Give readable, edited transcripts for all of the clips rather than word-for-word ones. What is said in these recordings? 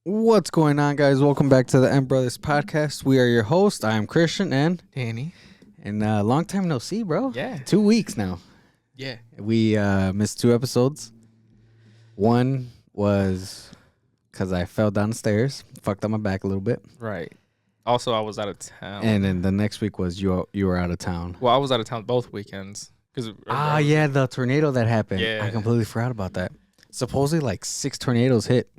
What's going on, guys? Welcome back to the M Brothers podcast. We are your host. I am Christian and Danny. long time no see, bro. Yeah. 2 weeks now. Yeah. We missed 2 episodes. One was because I fell down the stairs, fucked up my back a little bit, Right. Also, I was out of town. and then the next week was you were out of town. Well, I was out of town both weekends. Yeah, the tornado that happened. Yeah. I completely forgot about that. Supposedly, like 6 tornadoes hit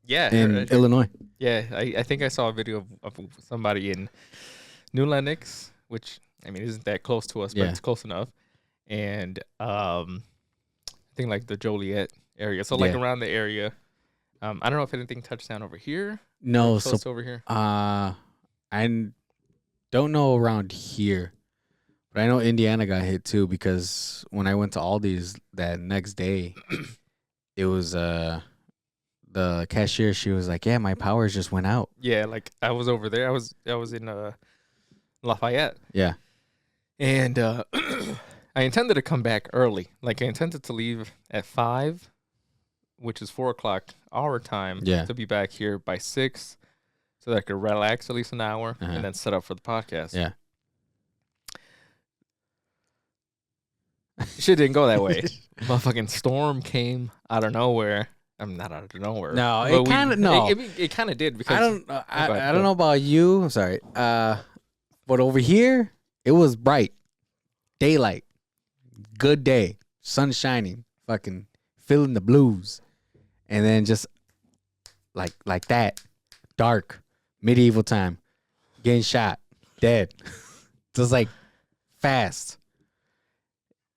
Yeah. in Illinois. Yeah. I think I saw a video of somebody in New Lenox, which, I mean, isn't that close to us, but Yeah. it's close enough. And I think like the Joliet area. So, like Yeah. around the area. I don't know if anything touched down over here. No, Close so over here. I don't know around here, but I know Indiana got hit too because when I went to Aldi's that next day, it was the cashier. She was like, "Yeah, my powers just went out." Yeah. Like I was over there. I was in Lafayette. Yeah, And I intended to come back early. Like, I intended to leave at 5, which is 4 o'clock our time, Yeah. to be back here by 6 so that I could relax at least an hour Uh-huh. and then set up for the podcast. yeah. Shit didn't go that way. Motherfucking storm came out of nowhere. I'm not out of nowhere. No, but it kind of no. It kind of did because I don't. go I ahead, don't go. know about you. I'm sorry. But over here, it was bright, daylight, good day, sun shining, fucking feeling the blues, and then just like that, dark, medieval time, getting shot, dead, just like fast.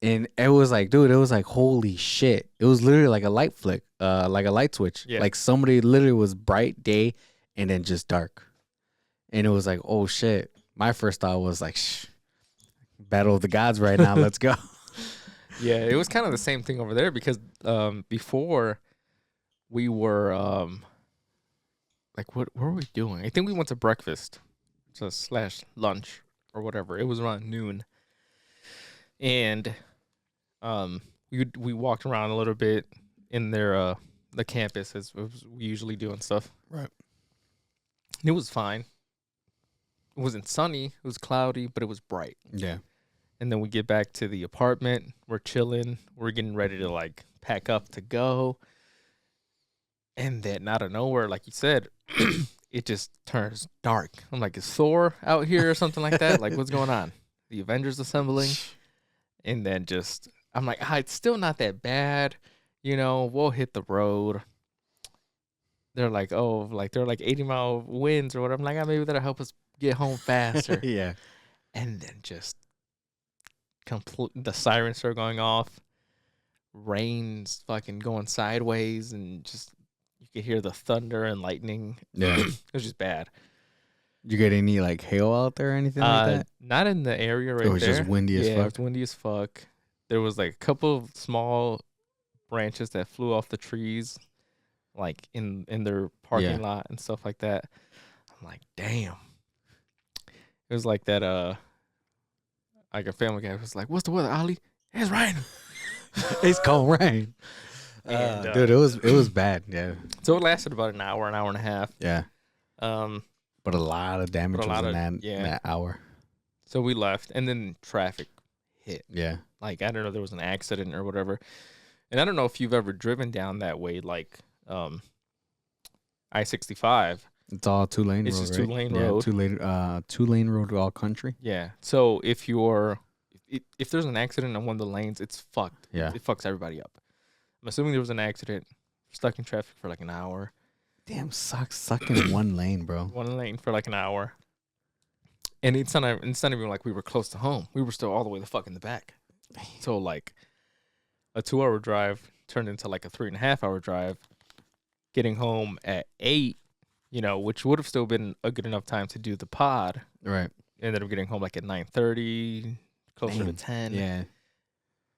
And it was like, dude, it was like, holy shit. It was literally like a light flick, like a light switch. Yeah. Like somebody literally was bright day and then just dark. And it was like, oh shit. My first thought was like, battle of the gods right now. Let's go. Yeah, it was kind of the same thing over there because before we were like what were we doing? I think we went to breakfast, so slash lunch or whatever. It was around noon, and we walked around a little bit in their the campus as we usually do and stuff. Right. And it was fine. It wasn't sunny. It was cloudy, but it was bright. Yeah. And then we get back to the apartment. We're chilling. We're getting ready to like pack up to go. And then out of nowhere, like you said, it just turns dark. I'm like, is Thor out here or something like that? Like, what's going on? The Avengers assembling. And then just, I'm like, it's still not that bad. You know, we'll hit the road. They're like, they're like 80-mile winds or whatever. I'm like, maybe that'll help us get home faster. Yeah. And then just the sirens start going off, rain's fucking going sideways, and just you could hear the thunder and lightning. Yeah. It was just bad. You get any like hail out there or anything like that? Not in the area right there. It was just windy as Yeah, it fuck. was windy as fuck. There was like a couple of small branches that flew off the trees, like in their parking lot and stuff like that. I'm like, damn. It was like that. Like a family guy was like, "What's the weather, Ollie? It's raining." It's cold rain. And, Dude, it was bad. Yeah. So it lasted about an hour and a half. Yeah. But a lot of damage was in that hour. So we left, and then traffic hit. Yeah. Like, I don't know, there was an accident or whatever. And I don't know if you've ever driven down that way, like I-65. It's all 2-lane road. It's just right? 2-lane Yeah, road. 2-lane road all country. Yeah. So if there's an accident on one of the lanes, it's fucked. Yeah. It fucks everybody up. I'm assuming there was an accident, stuck in traffic for like an hour. Damn, sucks stuck in one lane, bro. One lane for like an hour. And it's not even like we were close to home. We were still all the way the fuck in the back. So like a 2-hour drive turned into like a 3.5-hour drive. Getting home at 8, you know, which would have still been a good enough time to do the pod. Right. Ended up getting home like at 9:30, closer to 10. Yeah.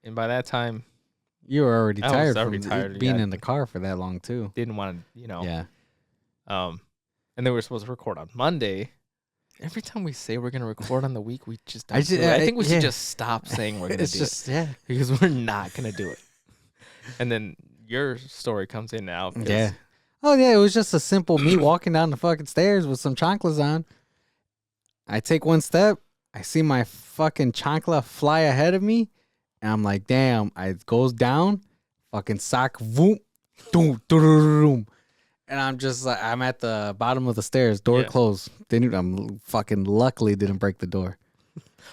And by that time, You were already I was tired already from tired, being yeah. in the car for that long too. didn't want to, you know. Yeah. And then we were supposed to record on Monday. Every time we say we're gonna record on the week, we just don't do it. I think we should just stop saying we're gonna It's do just it because we're not gonna do it. And then your story comes in now. 'cause Yeah. Oh yeah, it was just a simple me walking down the fucking stairs with some chanclas on. I take one step, I see my fucking chancla fly ahead of me, and I'm like, damn. It goes down, fucking sock, boom, doom, doom, and I'm just like, I'm at the bottom of the stairs, door Yeah. closed. Didn't I'm fucking luckily didn't break the door.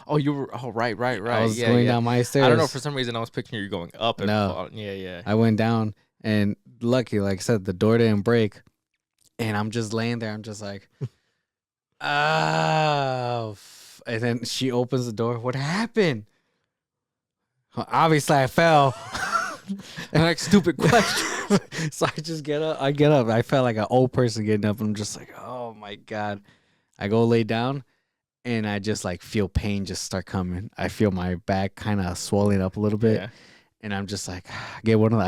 Oh, you were. Oh, right. I was Yeah, going yeah. down my stairs. I don't know. For some reason, I was picturing you going up and No. fall. Yeah, yeah. I went down, and lucky, like I said, the door didn't break, and I'm just laying there. I'm just like, oh, and then she opens the door. What happened? Well, obviously, I fell. And like stupid question. So I just get up. I get up. I felt like an old person getting up. I'm just like, oh my God. I go lay down, and I just like feel pain just start coming. I feel my back kind of swelling up a little bit. Yeah. And I'm just like, get one of the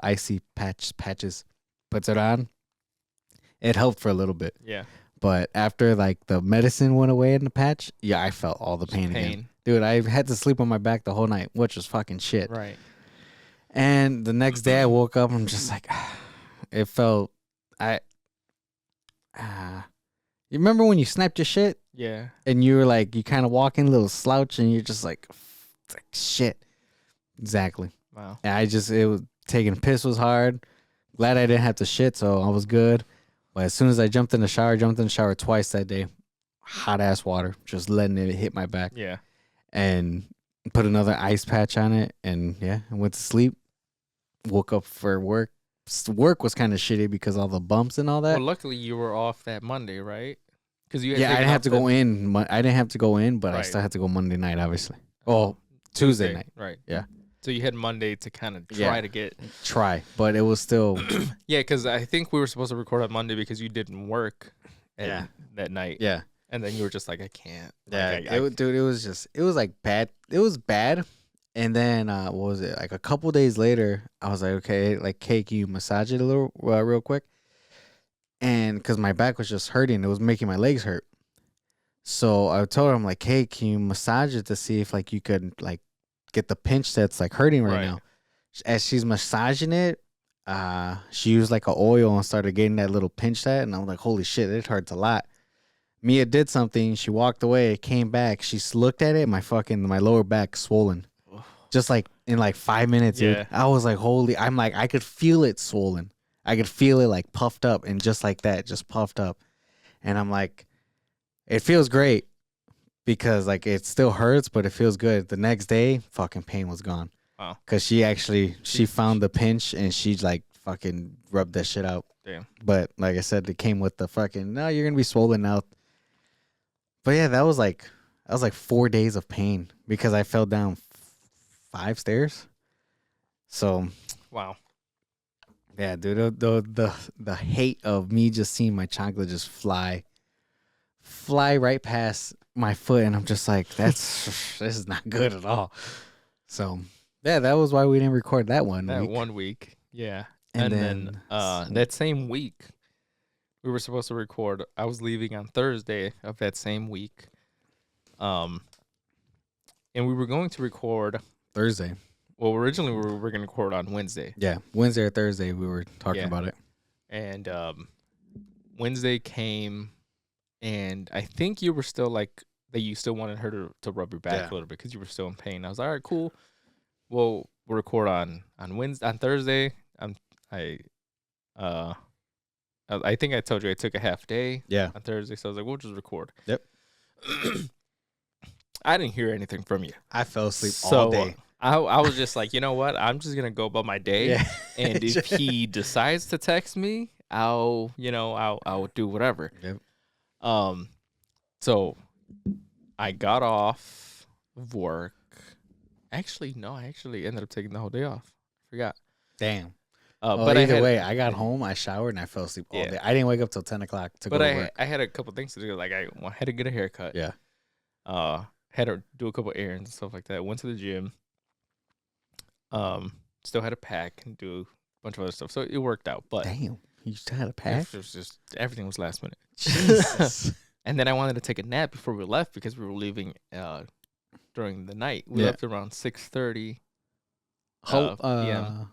icy patches, puts it on. It helped for a little bit. Yeah. But after like the medicine went away in the patch, yeah, I felt all the pain again. Dude, I had to sleep on my back the whole night, which was fucking shit. Right. And the next day I woke up, I'm just like, it felt, you remember when you snapped your shit? Yeah. And you were like, you kind of walking a little slouch, and you're just like shit. Exactly. Wow. And it was taking a piss was hard. Glad I didn't have to shit, so I was good. But as soon as I jumped in the shower twice that day, hot ass water, just letting it hit my back. Yeah. And put another ice patch on it, and yeah, I went to sleep. Woke up for work. Work was kind of shitty because all the bumps and all that. Well, luckily you were off that Monday, right? Because you. I didn't have to go in. I didn't have to go in, but I Right. still had to go Monday night, obviously. Oh, Tuesday night. Right. Yeah. So you had Monday to kind of try Yeah. to get. Try, but it was still. Yeah, because I think we were supposed to record on Monday because you didn't work. That night. Yeah. And then you were just like, I can't. Yeah, Like, dude, it was like bad. It was bad. And then, what was it? Like a couple days later, I was like, okay, like, Kay, can you massage it a little, real quick? And because my back was just hurting, it was making my legs hurt. So I told her, I'm like, hey, can you massage it to see if like you could like get the pinch that's like hurting right now? As she's massaging it, she used like an oil and started getting that little pinch that, and I'm like, holy shit, it hurts a lot. Mia did something. She walked away, came back. She looked at it. My lower back swollen, just like in like 5 minutes. Yeah. Dude. I was like, holy! I'm like, I could feel it swollen. I could feel it like puffed up, and just like that, just puffed up. And I'm like, it feels great because like it still hurts, but it feels good. The next day, fucking pain was gone. Wow. Because she found the pinch and she like fucking rubbed that shit out. Damn. But like I said, it came with the fucking, no, you're gonna be swollen now. But yeah, that was like 4 days of pain because I fell down 5 stairs. So Wow. yeah, dude, the hate of me just seeing my chocolate just fly right past my foot, and I'm just like, this is not good at all. So yeah, that was why we didn't record that one. That week. 1 week. Yeah. And then that same week, we were supposed to record. I was leaving on Thursday of that same week. And we were going to record Thursday. Well, originally we were going to record on Wednesday. Yeah, Wednesday or Thursday we were talking about it. And Wednesday came, and I think you were still like that. You still wanted her to rub your back a little bit because you were still in pain. I was like, all right, cool. Well, we'll record on Wednesday, on Thursday. I think I told you I took a half day. Yeah. On Thursday, so I was like, we'll just record. Yep. I didn't hear anything from you. I fell asleep all day. I was just like, you know what? I'm just gonna go about my day. Yeah. And if he decides to text me, I'll do whatever. Yep. So I got off of work. Actually, no, I actually ended up taking the whole day off. Forgot. Damn. But either way, I got home, I showered, and I fell asleep all day. I didn't wake up till 10 o'clock to go to work. I had a couple things to do. Like I had to get a haircut. Yeah. Had to do a couple errands and stuff like that. Went to the gym. Still had to pack and do a bunch of other stuff. So it worked out. But damn, you still had to pack? It was just everything was last minute. Jesus. And then I wanted to take a nap before we left because we were leaving during the night. We left around 6:30 p.m.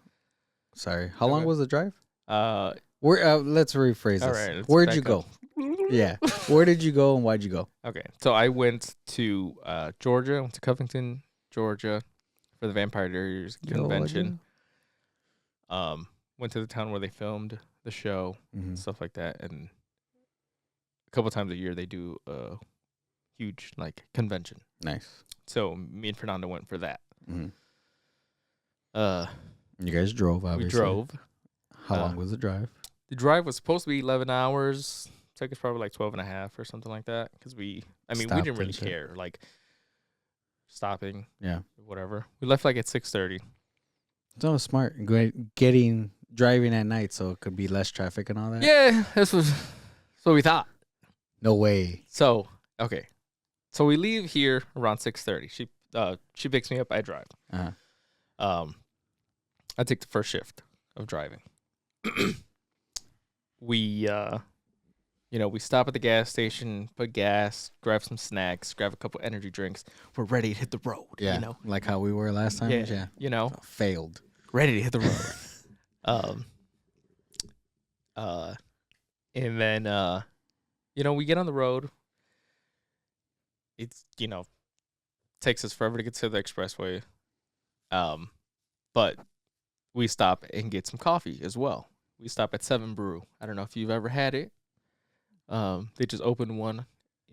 Sorry. How long was the drive? Where? Let's rephrase All this. right, let's Where'd you back go? up. Yeah. Where did you go and why'd you go? Okay, so I went to Georgia. I went to Covington, Georgia, for the Vampire Diaries convention. Went to the town where they filmed the show, stuff like that, and a couple times a year they do a huge like convention. Nice. So me and Fernando went for that. You guys drove, obviously. We drove. How long was the drive? The drive was supposed to be 11 hours. Took us probably like 12 and a half or something like that. Because we didn't really care. Like, stopping. Yeah. Whatever. We left like at 6:30. It's always smart. Driving at night so it could be less traffic and all that. Yeah, that's what we thought. No way. So, okay. So we leave here around 6:30. She picks me up. I drive. I take the first shift of driving. We stop at the gas station, put gas, grab some snacks, grab a couple energy drinks. We're ready to hit the road. Yeah, like how we were last time. Yeah. Failed. Ready to hit the road. And then we get on the road. It's takes us forever to get to the expressway. But we stop and get some coffee as well. We stop at 7 Brew. I don't know if you've ever had it. They just opened one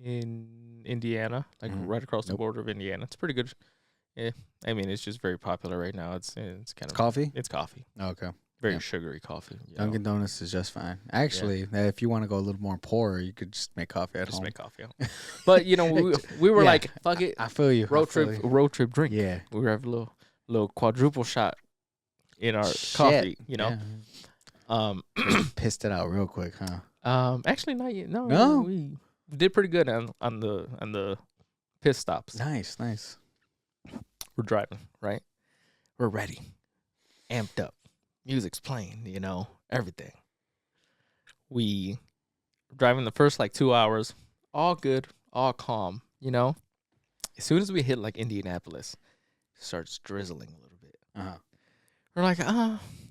in Indiana, like right across the border of Indiana. It's pretty good. Yeah, I mean, it's just very popular right now. It's kind of coffee. It's coffee. Oh, okay. Very sugary coffee. Dunkin' Donuts is just fine. Actually, if you want to go a little more poor, you could just make coffee at home. Just make coffee at home. But we were like, fuck it. I feel you. Road trip drink. Yeah. We were having a little quadruple shot in our coffee. Yeah. Pissed it out real quick, huh? Actually not yet. No. We did pretty good on the piss stops. Nice. We're driving, right? We're ready. Amped up. Music's playing, everything. We driving the first like 2 hours, all good, all calm, As soon as we hit like Indianapolis, it starts drizzling a little bit. We're like,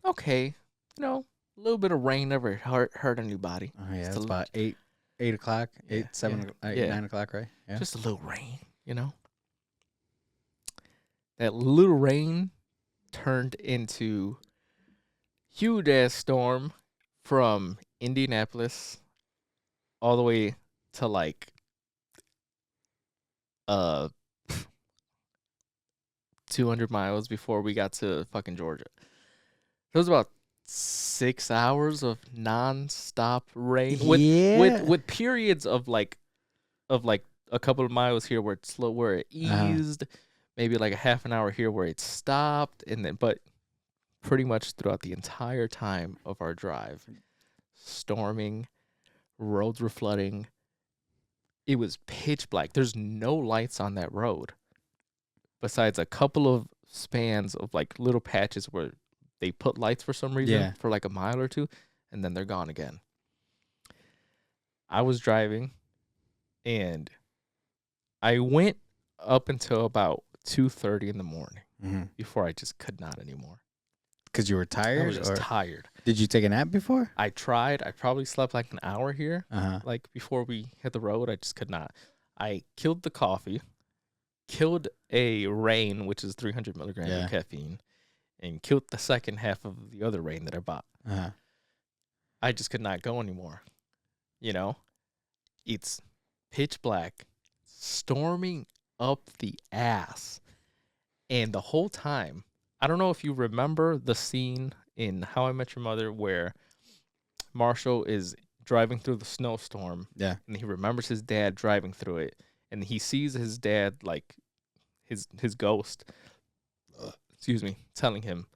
okay, a little bit of rain never hurt anybody. Oh yeah, it's about 8 o'clock, 9 o'clock, right? Yeah. Just a little rain, That little rain turned into huge ass storm from Indianapolis all the way to like 200 miles before we got to fucking Georgia. It was about 6 hours of non-stop rain with periods of like a couple of miles here where it's slow, where it eased, maybe like a half an hour here where it stopped, and then but pretty much throughout the entire time of our drive, storming, roads were flooding. It was pitch black. There's no lights on that road besides a couple of spans of like little patches where they put lights for some reason for like a mile or two, and then they're gone again. I was driving, and I went up until about 2:30 in the morning before I just could not anymore. Because you were tired? I was just tired. Did you take a nap before? I tried. I probably slept like an hour here. Like before we hit the road, I just could not. I killed the coffee, killed a Reign, which is 300 milligrams of caffeine, and killed the second half of the other Reign that I bought. I just could not go anymore. It's pitch black, storming up the ass. And the whole time, I don't know if you remember the scene in How I Met Your Mother where Marshall is driving through the snowstorm. Yeah. And he remembers his dad driving through it. And he sees his dad, like, his ghost, telling him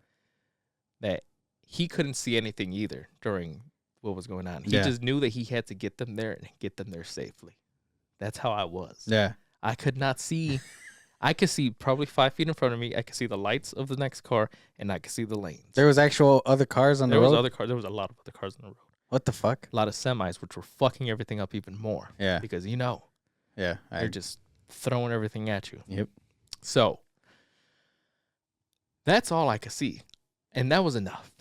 that he couldn't see anything either during what was going on. He just knew that he had to get them there and get them there safely. That's how I was. Yeah. I could not see. I could see probably 5 feet in front of me. I could see the lights of the next car, and I could see the lanes. There was actual other cars on the road? There was other cars. There was a lot of other cars on the road. What the fuck? A lot of semis, which were fucking everything up even more. Yeah. Because, they're just throwing everything at you. Yep. So, that's all I could see. And that was enough.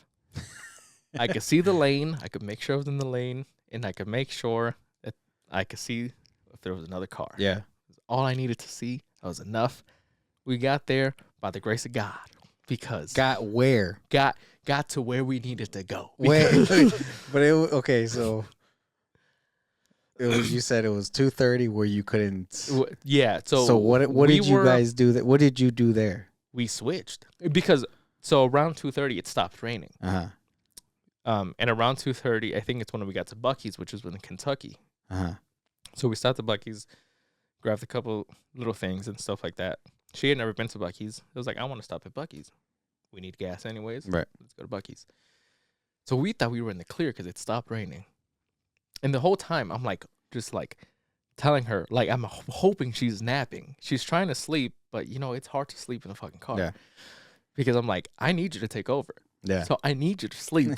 I could see the lane. I could make sure I was in the lane, and I could make sure that I could see if there was another car. Yeah. All I needed to see. That was enough. We got there by the grace of God because Got where? got to where we needed to go. Wait, but okay. So it was. You said it was 2:30 where you couldn't. Yeah. So what did you guys do? What did you do there? We switched because around 2:30 it stopped raining. And around 2:30, I think it's when we got to Buc-ee's, which was in Kentucky. So we stopped at Buc-ee's, grabbed a couple little things and stuff like that. She had never been to Buc-ee's. It was like, I want to stop at Buc-ee's. We need gas anyways. Right. Let's go to Buc-ee's. So we thought we were in the clear because it stopped raining. And the whole time, I'm like, just like telling her, like, I'm hoping she's napping. She's trying to sleep, but, you know, it's hard to sleep in a fucking car. Yeah. Because I'm like, I need you to take over. Yeah. So I need you to sleep.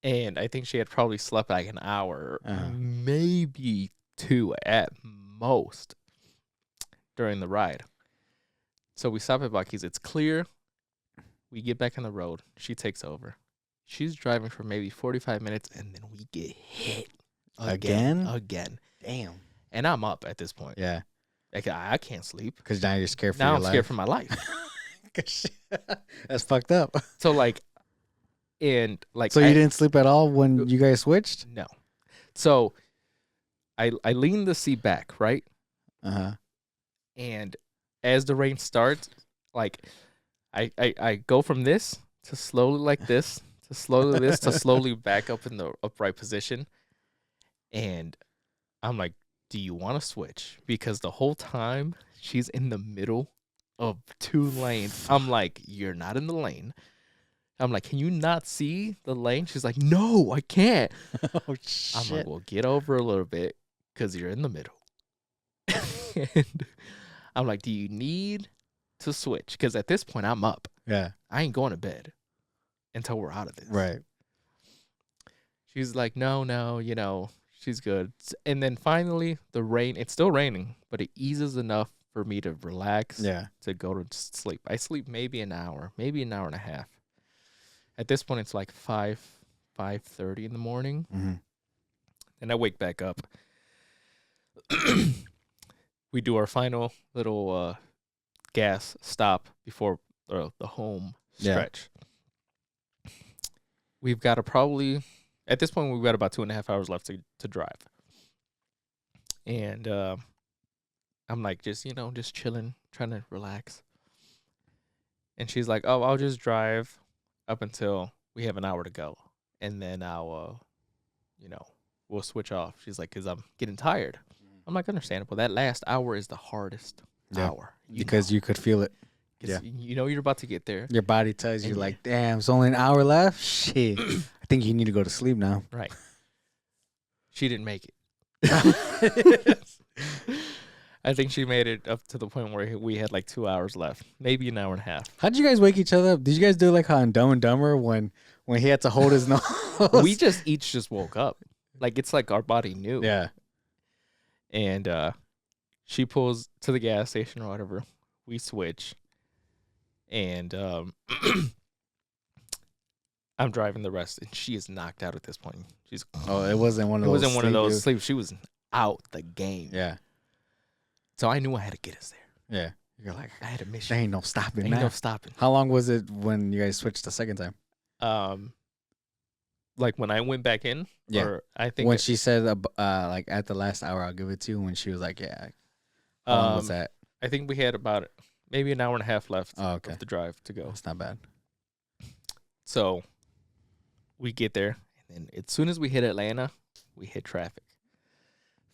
And I think she had probably slept like an hour, maybe 2 at most during the ride. So we stop at Buc-ee's. It's clear. We get back on the road. She takes over. She's driving for maybe 45 minutes, and then we get hit again. Damn. And I'm up at this point. Yeah. Like, I can't sleep. Because now you're scared for now your I'm life. scared for my life. That's fucked up. So, like, and like, so you didn't sleep at all when you guys switched? No. So I lean the seat back, right? And as the rain starts, like I go from this to slowly like this to slowly this to slowly back up in the upright position. And I'm like, do you want to switch? Because the whole time she's in the middle of 2 lanes. I'm like, you're not in the lane. I'm like, can you not see the lane? She's like, no, I can't. Oh, shit. I'm like, well, get over a little bit because you're in the middle. And I'm like, do you need to switch? Because at this point, I'm up. Yeah. I ain't going to bed until we're out of this. Right. She's like, no, you know, she's good. And then finally, the rain, it's still raining, but it eases enough for me to relax. Yeah. To go to sleep. I sleep maybe an hour and a half. At this point, it's like 5:30 in the morning. And I wake back up. We do our final little gas stop before the home stretch. Yeah. We've got at this point, we've got about 2.5 hours left to drive. And I'm like, just chilling, trying to relax. And she's like, oh, I'll just drive up until we have an hour to go. And then I'll, we'll switch off. She's like, because I'm getting tired. I'm like, understandable. That last hour is the hardest hour. Because you could feel it. Yeah. You know you're about to get there. Your body tells you, like, damn, it's only an hour left? Shit. I think you need to go to sleep now. Right. She didn't make it. I think she made it up to the point where we had like 2 hours left, maybe an hour and a half. How'd you guys wake each other up? Did you guys do like how in Dumb and Dumber when he had to hold his nose? We each woke up. Like, it's like our body knew. Yeah. And she pulls to the gas station or whatever. We switch. And I'm driving the rest, and she is knocked out at this point. It wasn't one of those. It wasn't one of those sleeps. She was out the game. Yeah. So I knew I had to get us there. Yeah. You're like, I had a mission. There ain't no stopping. Ain't no stopping. How long was it when you guys switched the second time? Like when I went back in. Yeah. Or I think when she said like at the last hour, I'll give it to you. When she was like, yeah. How long was that? I think we had about maybe an hour and a half left of the drive to go. That's not bad. So we get there, and then as soon as we hit Atlanta, we hit traffic.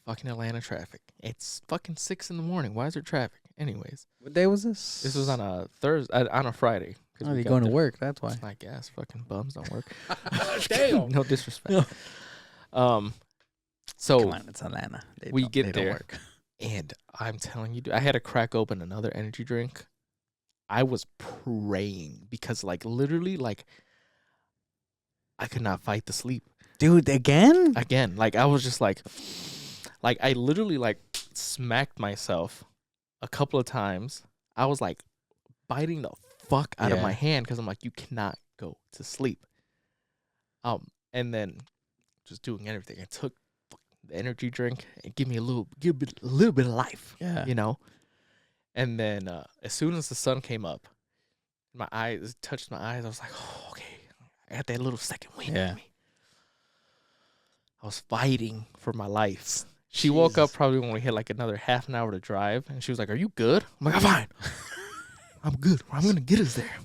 Fucking Atlanta traffic. It's fucking 6 in the morning. Why is there traffic? Anyways. What day was this? This was on a Thursday, on a Friday. Oh, you're going to work. That's why. I guess fucking bums don't work. Damn. No disrespect. So come on, it's Atlanta. We get there, work. And I'm telling you, I had to crack open another energy drink. I was praying because, like, literally, like, I could not fight the sleep. Dude, again? Again. Like, I was just like I literally, like, smacked myself a couple of times. I was, like, biting the fuck out of my hand because I'm like, you cannot go to sleep. And then just doing everything. I took the energy drink and give me a little bit of life. Yeah. You know. And then as soon as the sun came up, my eyes touched my eyes. I was like, oh, okay, I got that little second wind in me. I was fighting for my life. She woke up probably when we had like another half an hour to drive, and she was like, "Are you good?" I'm like, "I'm fine. I'm good. I'm gonna get us there."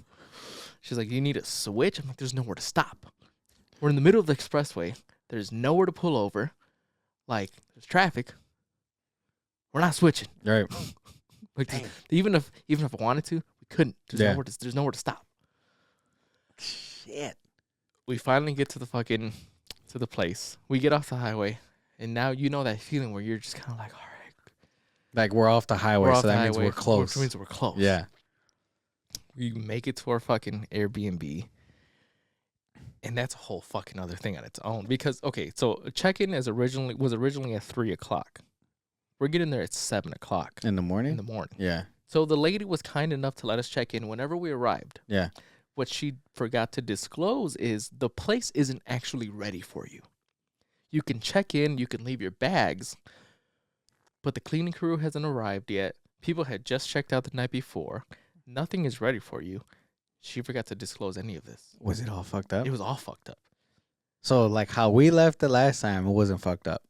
She's like, "You need a switch?" I'm like, "There's nowhere to stop. We're in the middle of the expressway. There's nowhere to pull over. Like, there's traffic. We're not switching." Right. Like, even if I wanted to, we couldn't. There's nowhere to stop. Shit. We finally get to the place. We get off the highway, and now you know that feeling where you're just kind of like, all right. Like, we're off the highway, so that means we're close. Which means we're close. Yeah. We make it to our fucking Airbnb, and that's a whole fucking other thing on its own. Because, okay, so check-in was originally at 3 o'clock. We're getting there at 7 o'clock. In the morning? In the morning. Yeah. So the lady was kind enough to let us check in whenever we arrived. Yeah. What she forgot to disclose is the place isn't actually ready for you. You can check in, you can leave your bags, but the cleaning crew hasn't arrived yet. People had just checked out the night before. Nothing is ready for you. She forgot to disclose any of this. Was it all fucked up? It was all fucked up. So, like, how we left the last time, it wasn't fucked up.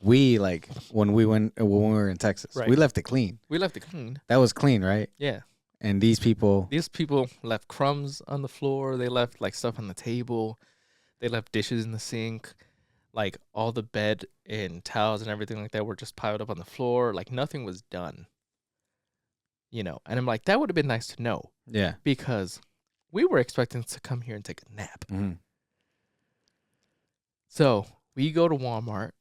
We, like, when we were in Texas, Right. we left it clean. We left it clean. That was clean, right? Yeah. And these people left crumbs on the floor. They left, like, stuff on the table. They left dishes in the sink. Like, all the bed and towels and everything like that were just piled up on the floor. Like, nothing was done. You know, and I'm like, that would have been nice to know. Yeah. Because we were expecting to come here and take a nap. Mm-hmm. So we go to Walmart.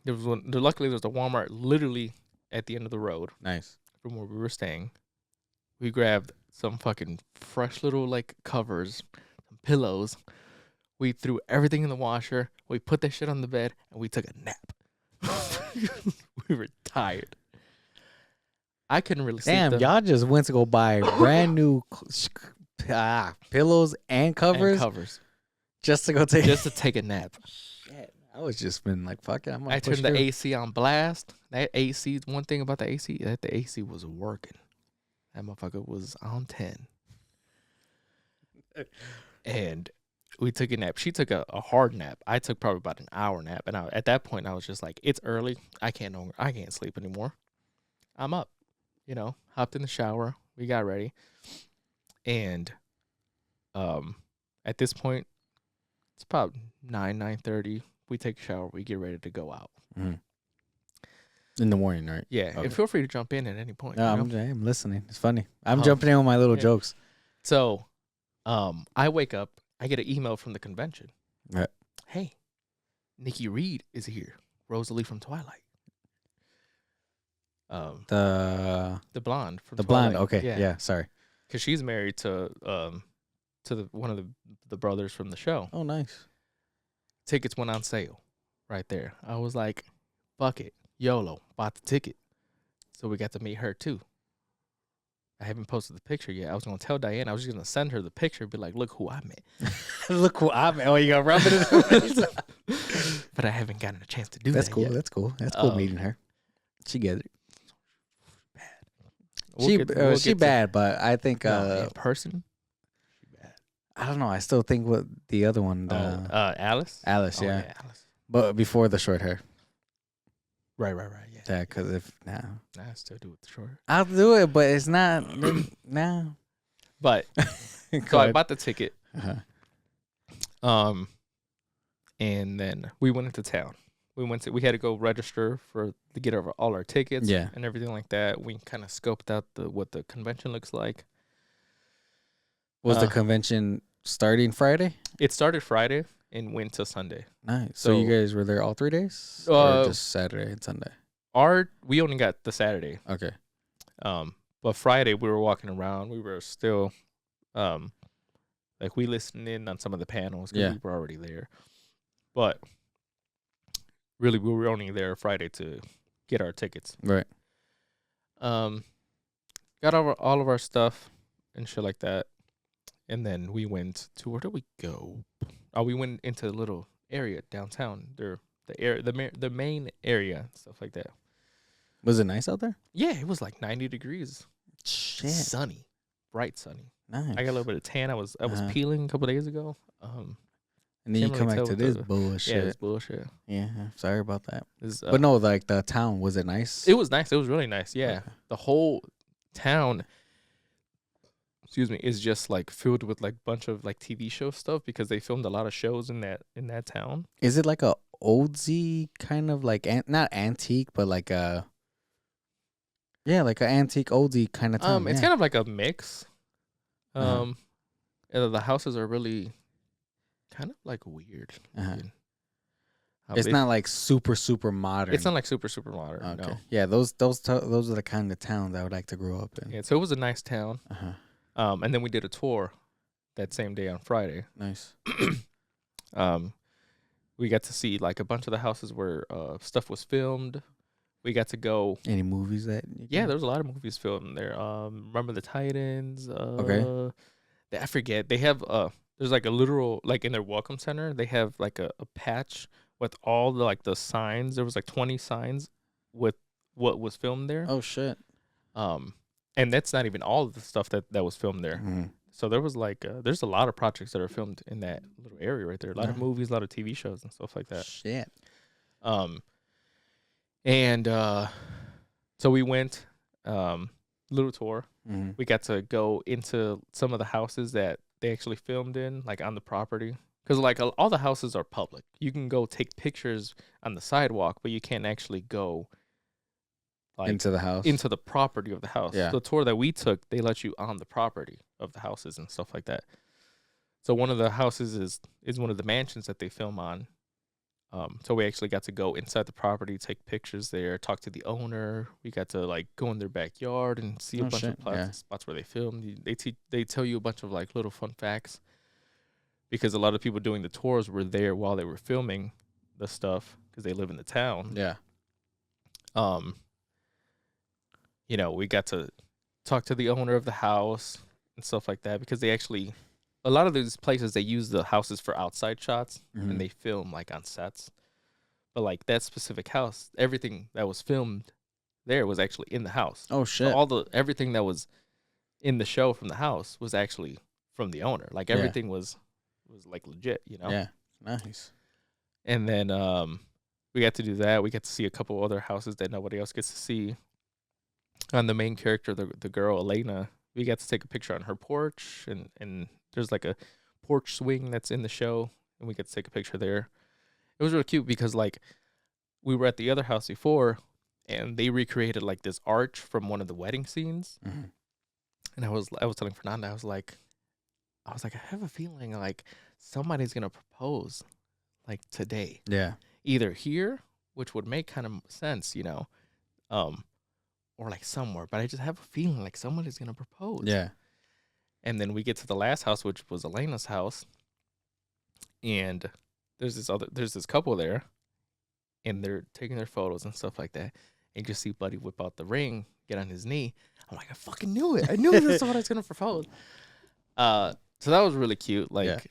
Luckily, there's a Walmart literally at the end of the road. Nice. From where we were staying. We grabbed some fucking fresh little, like, covers, some pillows. We threw everything in the washer. We put that shit on the bed, and we took a nap. We were tired. I couldn't really sleep. Damn, y'all just went to go buy brand new pillows and covers. Just to go take a nap. Shit. I was just been like, fuck it. I turned the AC on blast. That AC, one thing about the AC, that the AC was working. That motherfucker was on 10. And we took a nap. She took a hard nap. I took probably about an hour nap. And at that point, I was just like, it's early. I can't sleep anymore. I'm up. You know, hopped in the shower. We got ready. And at this point, it's about 9:30. We take a shower. We get ready to go out. Mm-hmm. In the morning, right? Yeah. Okay. And feel free to jump in at any point. No, I'm listening. It's funny. I'm jumping in with my little jokes. So I wake up. I get an email from the convention. Right. Hey, Nikki Reed is here. Rosalie from Twilight. The blonde from the Twilight. blonde. Okay. Yeah. Sorry. Because she's married to one of the brothers from the show. Oh, nice. Tickets went on sale right there. I was like, fuck it. YOLO. Bought the ticket. So we got to meet her too. I haven't posted the picture yet. I was going to tell Diane. I was just going to send her the picture and be like, look who I met. Look who I met. Oh, you got to rub it in her face. But I haven't gotten a chance to do That's that cool. yet. That's cool. That's cool meeting her. She gets it. She bad, but I think in person, she bad. I don't know. I still think what the other one, Alice. Alice, yeah. Alice. But before the short hair. Right. Yeah. Yeah, because if I still do it with the short hair. I'll do it, but it's not now. But so I bought the ticket. Uh-huh. And then we went into town. We had to go register to get all our tickets, yeah, and everything like that. We kind of scoped out what the convention looks like. Was the convention starting Friday? It started Friday and went to Sunday. Nice. So you guys were there all 3 days, or just Saturday and Sunday? We only got the Saturday. Okay. But Friday we were walking around. We were still, like we listened in on some of the panels because we were already there. But really, we were only there Friday to get our tickets. Right. Got over all of our stuff and shit like that. And then we went to, where did we go? Oh, we went into a little area downtown. The main area, stuff like that. Was it nice out there? Yeah, it was like 90 degrees. Shit. Sunny. Bright sunny. Nice. I got a little bit of tan. I was peeling a couple days ago. And then you come back to this Yeah, bullshit. it's bullshit. Yeah, sorry about that. This, But no, like the town, was it nice? it was nice. It was really nice. Yeah, Okay. the whole town, excuse me, is just like filled with like bunch of like TV show stuff because they filmed a lot of shows in that town. Is it like a oldsy kind of like not antique, but like a like an antique oldie kind of town? It's kind of like a mix. Uh-huh. And the houses are really kind of like weird. Uh-huh. looking. It's not like super modern. It's not like super modern. Okay. No. Yeah, those are the kind of towns I would like to grow up in. Yeah, so it was a nice town. Uh-huh. And then we did a tour that same day on Friday. Nice. We got to see like a bunch of the houses where stuff was filmed. We got to go. Any movies that? Yeah, there was a lot of movies filmed there. Remember the Titans? Okay. I forget. They have there's like a literal, like in their welcome center, they have like a patch with all the like the signs. There was like 20 signs with what was filmed there. Oh shit. And that's not even all of the stuff that was filmed there. Mm-hmm. So there was like there's a lot of projects that are filmed in that little area right there. A lot of movies, a lot of TV shows and stuff like that. Shit. And so we went little tour. Mm-hmm. We got to go into some of the houses that they actually filmed in, like on the property. Because like all the houses are public. You can go take pictures on the sidewalk, but you can't actually go like Into the house. into the property of the house. Yeah. The tour that we took, they let you on the property of the houses and stuff like that. So one of the houses is one of the mansions that they film on. So we actually got to go inside the property, take pictures there, talk to the owner. We got to like go in their backyard and see a bunch of spots where they filmed. They tell you a bunch of like little fun facts because a lot of people doing the tours were there while they were filming the stuff because they live in the town. Yeah. You know, we got to talk to the owner of the house and stuff like that because they actually, a lot of these places, they use the houses for outside shots and they film like on sets. But like that specific house, everything that was filmed there was actually in the house. Oh shit. So everything that was in the show from the house was actually from the owner. Like everything was like legit, you know? Yeah. Nice. And then we got to do that. We got to see a couple other houses that nobody else gets to see. On the main character, the girl, Elena, we got to take a picture on her porch. And there's like a porch swing that's in the show. And we got to take a picture there. It was really cute because like we were at the other house before. And they recreated like this arch from one of the wedding scenes. Mm-hmm. And I was telling Fernanda, I was like, I have a feeling like somebody's going to propose like today. Yeah. Either here, which would make kind of sense, you know, or like somewhere. But I just have a feeling like somebody's going to propose. Yeah. And then we get to the last house, which was Elena's house. And there's this couple there. And they're taking their photos and stuff like that. And you just see Buddy whip out the ring, get on his knee. I'm like, I fucking knew it. I knew this is somebody's going to propose. So that was really cute. Like,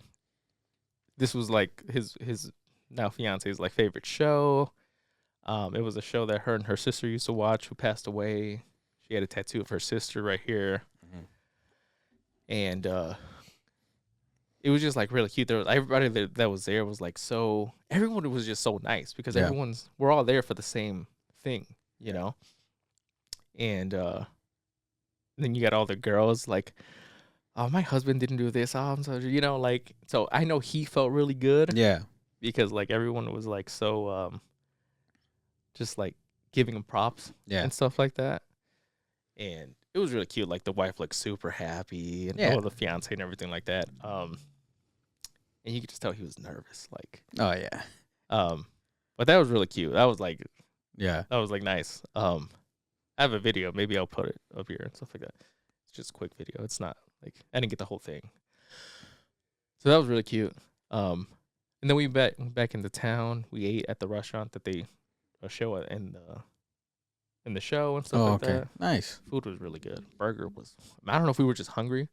this was like his now fiance's like favorite show. It was a show that her and her sister used to watch, who passed away. She had a tattoo of her sister right here, and it was just like really cute. There was everybody that was there was like so. Everyone was just so nice because we're all there for the same thing, you know. And then you got all the girls like, oh, my husband didn't do this. Oh, I'm so, you know, like, so I know he felt really good. Yeah. Because like everyone was like so just like giving him props and stuff like that. And it was really cute. Like the wife looked super happy and the fiance and everything like that. And you could just tell he was nervous. Like, oh yeah. But that was really cute. That was like that was like nice. I have a video. Maybe I'll put it up here and stuff like that. It's just a quick video. It's not like I didn't get the whole thing. So that was really cute. And then we back into town. We ate at the restaurant that they show in the show and stuff like that. Nice. Food was really good. Burger was. I don't know if we were just hungry,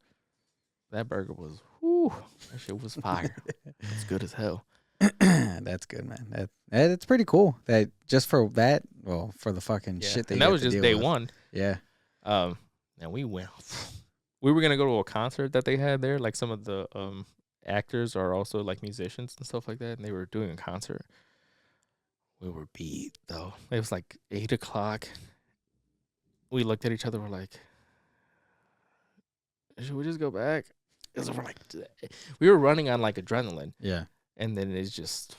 That burger was, whew, that shit was fire. It's good as hell. That's good, man. It's pretty cool. That just for that, well, for the fucking Yeah, shit that and you that got was to just deal day with. one. Yeah. And we went. We were gonna go to a concert that they had there. Like some of the actors are also like musicians and stuff like that, and they were doing a concert. We were beat though. It was like 8:00. We looked at each other. We're like, should we just go back? Because we're like, we were running on like adrenaline, Yeah. and then it's just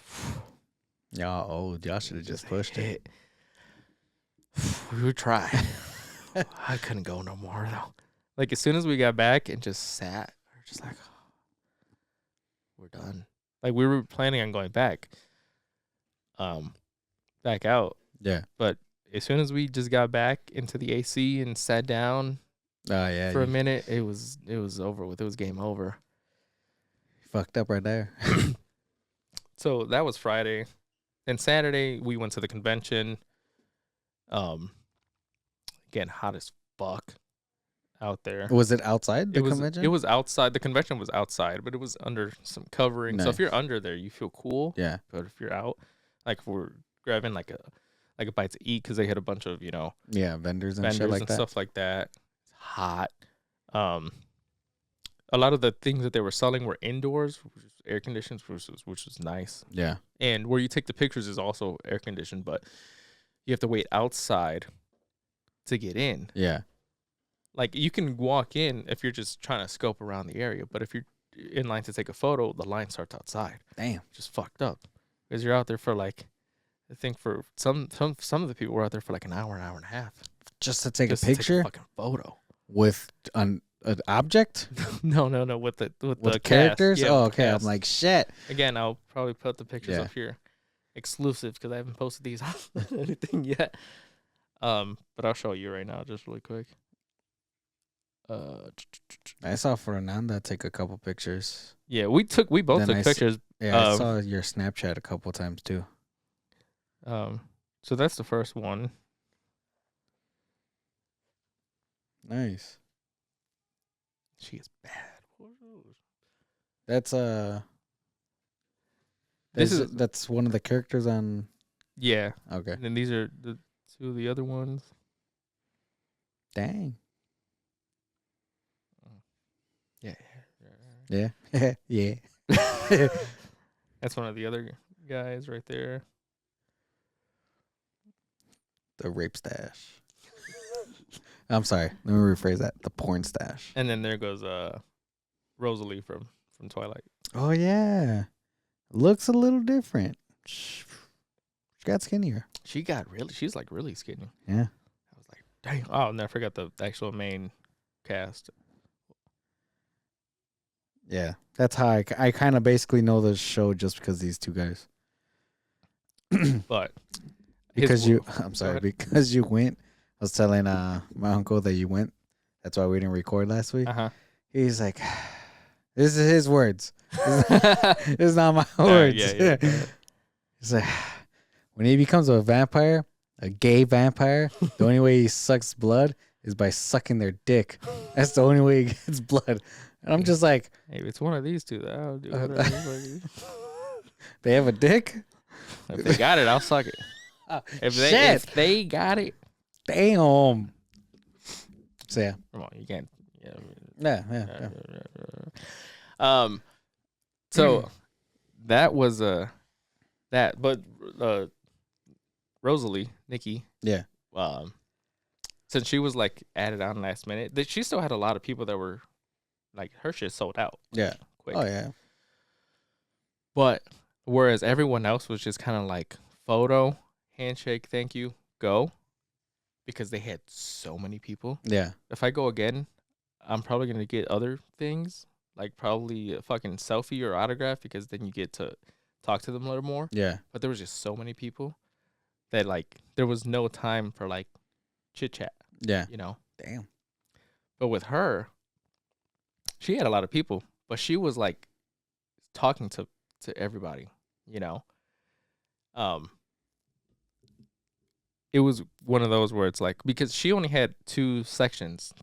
Y'all old. Y'all should have just pushed it. We would try. I couldn't go no more though. Like as soon as we got back and just sat, we were just like, we're done. Like we were planning on going back, back out. Yeah. But as soon as we just got back into the AC and sat down Yeah. for a minute, it was over with. It was game over. Fucked up right there. So that was Friday. Then Saturday we went to the convention. Again, hot as fuck out there. Was it outside the convention? It was outside. The convention was outside, but it was under some covering. So if Nice. you're under there, you feel cool. Yeah. But if you're out, like we're grabbing like a bite to eat because they had a bunch of Yeah, vendors and shit like and that. stuff like that. It's hot. A lot of the things that they were selling were indoors, which was air conditioned, which was nice. Yeah. And where you take the pictures is also air conditioned, but you have to wait outside to get in. Yeah. Like you can walk in if you're just trying to scope around the area, but if you're in line to take a photo, the line starts outside. Damn. Just fucked up because you're out there for like, I think for some of the people were out there for like an hour and a half Just to take just a to take picture a fucking photo. with an object No, with the with cast. characters. Yeah, Oh, with the okay. I'm cast. like shit. Again, I'll probably put the pictures Yeah. up here, exclusive because I haven't posted these on anything yet. But I'll show you right now, just really quick. I saw Fernanda take a couple pictures. Yeah, we both Then took I pictures. Yeah, I saw your Snapchat a couple times too. So that's the first one. Nice. She is bad. What are those? That's one of the characters on. Yeah. Okay. And then these are the two of the other ones. Dang. Yeah. Yeah. Yeah. That's one of the other guys right there. The rape stash. I'm sorry. Let me rephrase that. The porn stash. And then there goes Rosalie from Twilight. Oh yeah. Looks a little different. She got skinnier. She's like really skinny. Yeah. I was like, dang. Oh, and I forgot the actual main cast. Yeah. That's how I kind of basically know the show just because these two guys. But Because I'm Go sorry, ahead. because you went. I was telling my uncle that you went. That's why we didn't record last week. He's like, this is his words. This is not my words. Yeah. He's like, when he becomes a vampire, a gay vampire, the only way he sucks blood is by sucking their dick. That's the only way he gets blood. And I'm just like, Hey, if it's one of these two, that I'll do whatever. they have a dick? If they got it, I'll suck it. If they got it, Damn. So yeah. come on, you can't. Yeah. So that was that, but Rosalie, Nikki, Yeah. since she was like added on last minute, that she still had a lot of people that were like her shit sold out. Yeah. Quick. Oh yeah. But whereas everyone else was just kind of like photo, handshake, thank you, go, because they had so many people. Yeah. If I go again, I'm probably gonna get other things, like probably a fucking selfie or autograph, because then you get to talk to them a little more. Yeah. But there was just so many people that like there was no time for like chit chat, Yeah. you know. Damn. But with her, she had a lot of people, but she was like talking to everybody, you know. It was one of those where it's like, because she only had two sessions.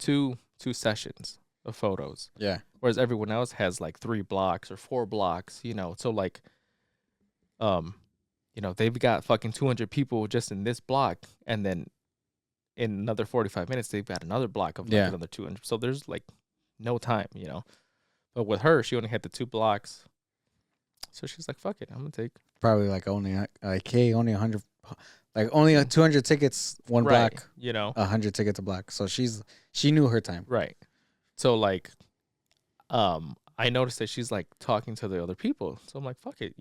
of photos. Yeah. Whereas everyone else has like 3 blocks or 4 blocks, so like, they've got fucking 200 people just in this block, and then in another 45 minutes, they've got another block of like another 200. So there's like no time, But with her, she only had the 2 blocks. So she's like, fuck it, I'm going to take. Probably like only only 100, like only 200 tickets, one block, 100 tickets a block. So she knew her time. Right. So like, I noticed that she's like talking to the other people. So I'm like, fuck it,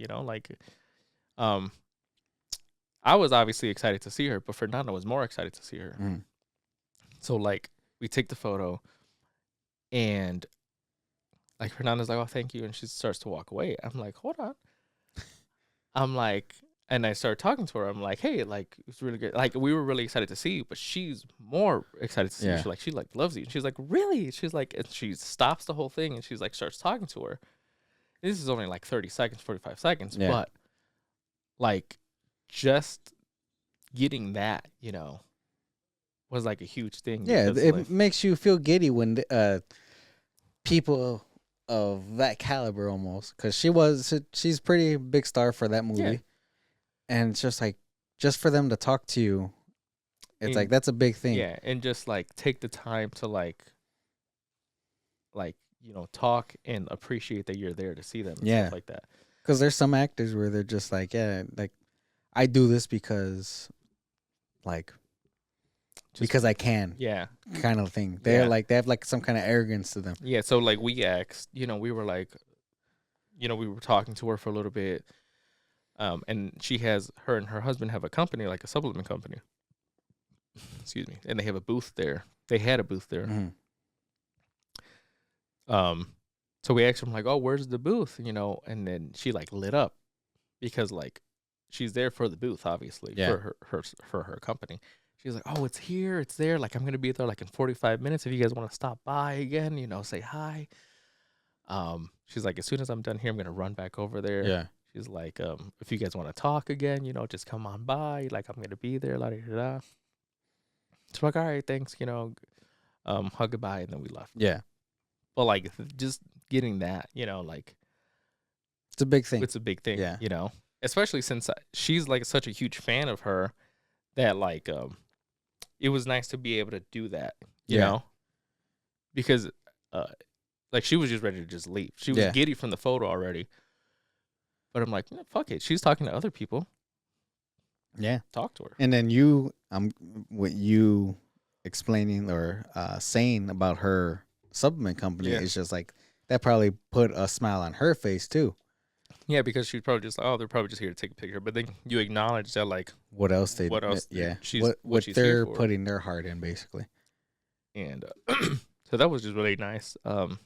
I was obviously excited to see her, but Fernanda was more excited to see her. Mm. So like, we take the photo, and like Fernanda's like, oh, thank you, and she starts to walk away. I'm like, hold on. I'm like, and I started talking to her. I'm like, hey, like, it's really good. Like, we were really excited to see you, but she's more excited to see you. She loves you. And she's like, really? She's like, and she stops the whole thing, and she's like, starts talking to her. This is only like 30 seconds, 45 seconds, but like, just getting that, was like a huge thing. Yeah, it like, makes you feel giddy when people of that caliber almost, because she's pretty big star for that movie, and it's just like, just for them to talk to you, it's like that's a big thing. Yeah, and just like take the time to like talk and appreciate that you're there to see them. And stuff like that. Because there's some actors where they're just like, like, I do this because, like, because I can. Yeah. Kind of thing. They're like, they have like some kind of arrogance to them. Yeah. So like we asked, we were like, we were talking to her for a little bit. And her and her husband have a company, like a supplement company. Excuse me. And they have a booth there. They had a booth there. Mm-hmm. So we asked them like, oh, where's the booth? And then she like lit up because like she's there for the booth, obviously, for her company. She's like, oh, it's here, it's there. Like, I'm going to be there like in 45 minutes. If you guys want to stop by again, say hi. She's like, as soon as I'm done here, I'm going to run back over there. Yeah. She's like, if you guys want to talk again, just come on by. Like, I'm going to be there. La, da, da, da. So like, all right, thanks, hug goodbye. And then we left. Yeah. But like, just getting that, like. It's a big thing. It's a big thing, Especially since she's like such a huge fan of her that like, it was nice to be able to do that, you know, because like she was just ready to just leave. She was giddy from the photo already. But I'm like, fuck it. She's talking to other people. Yeah. Talk to her. And then what you explaining or saying about her supplement company is just like, that probably put a smile on her face too. Yeah, because she's probably just like, oh, they're probably just here to take a picture. But then you acknowledge that, like, what else? Yeah, what they're putting their heart in, basically. And so that was just really nice. And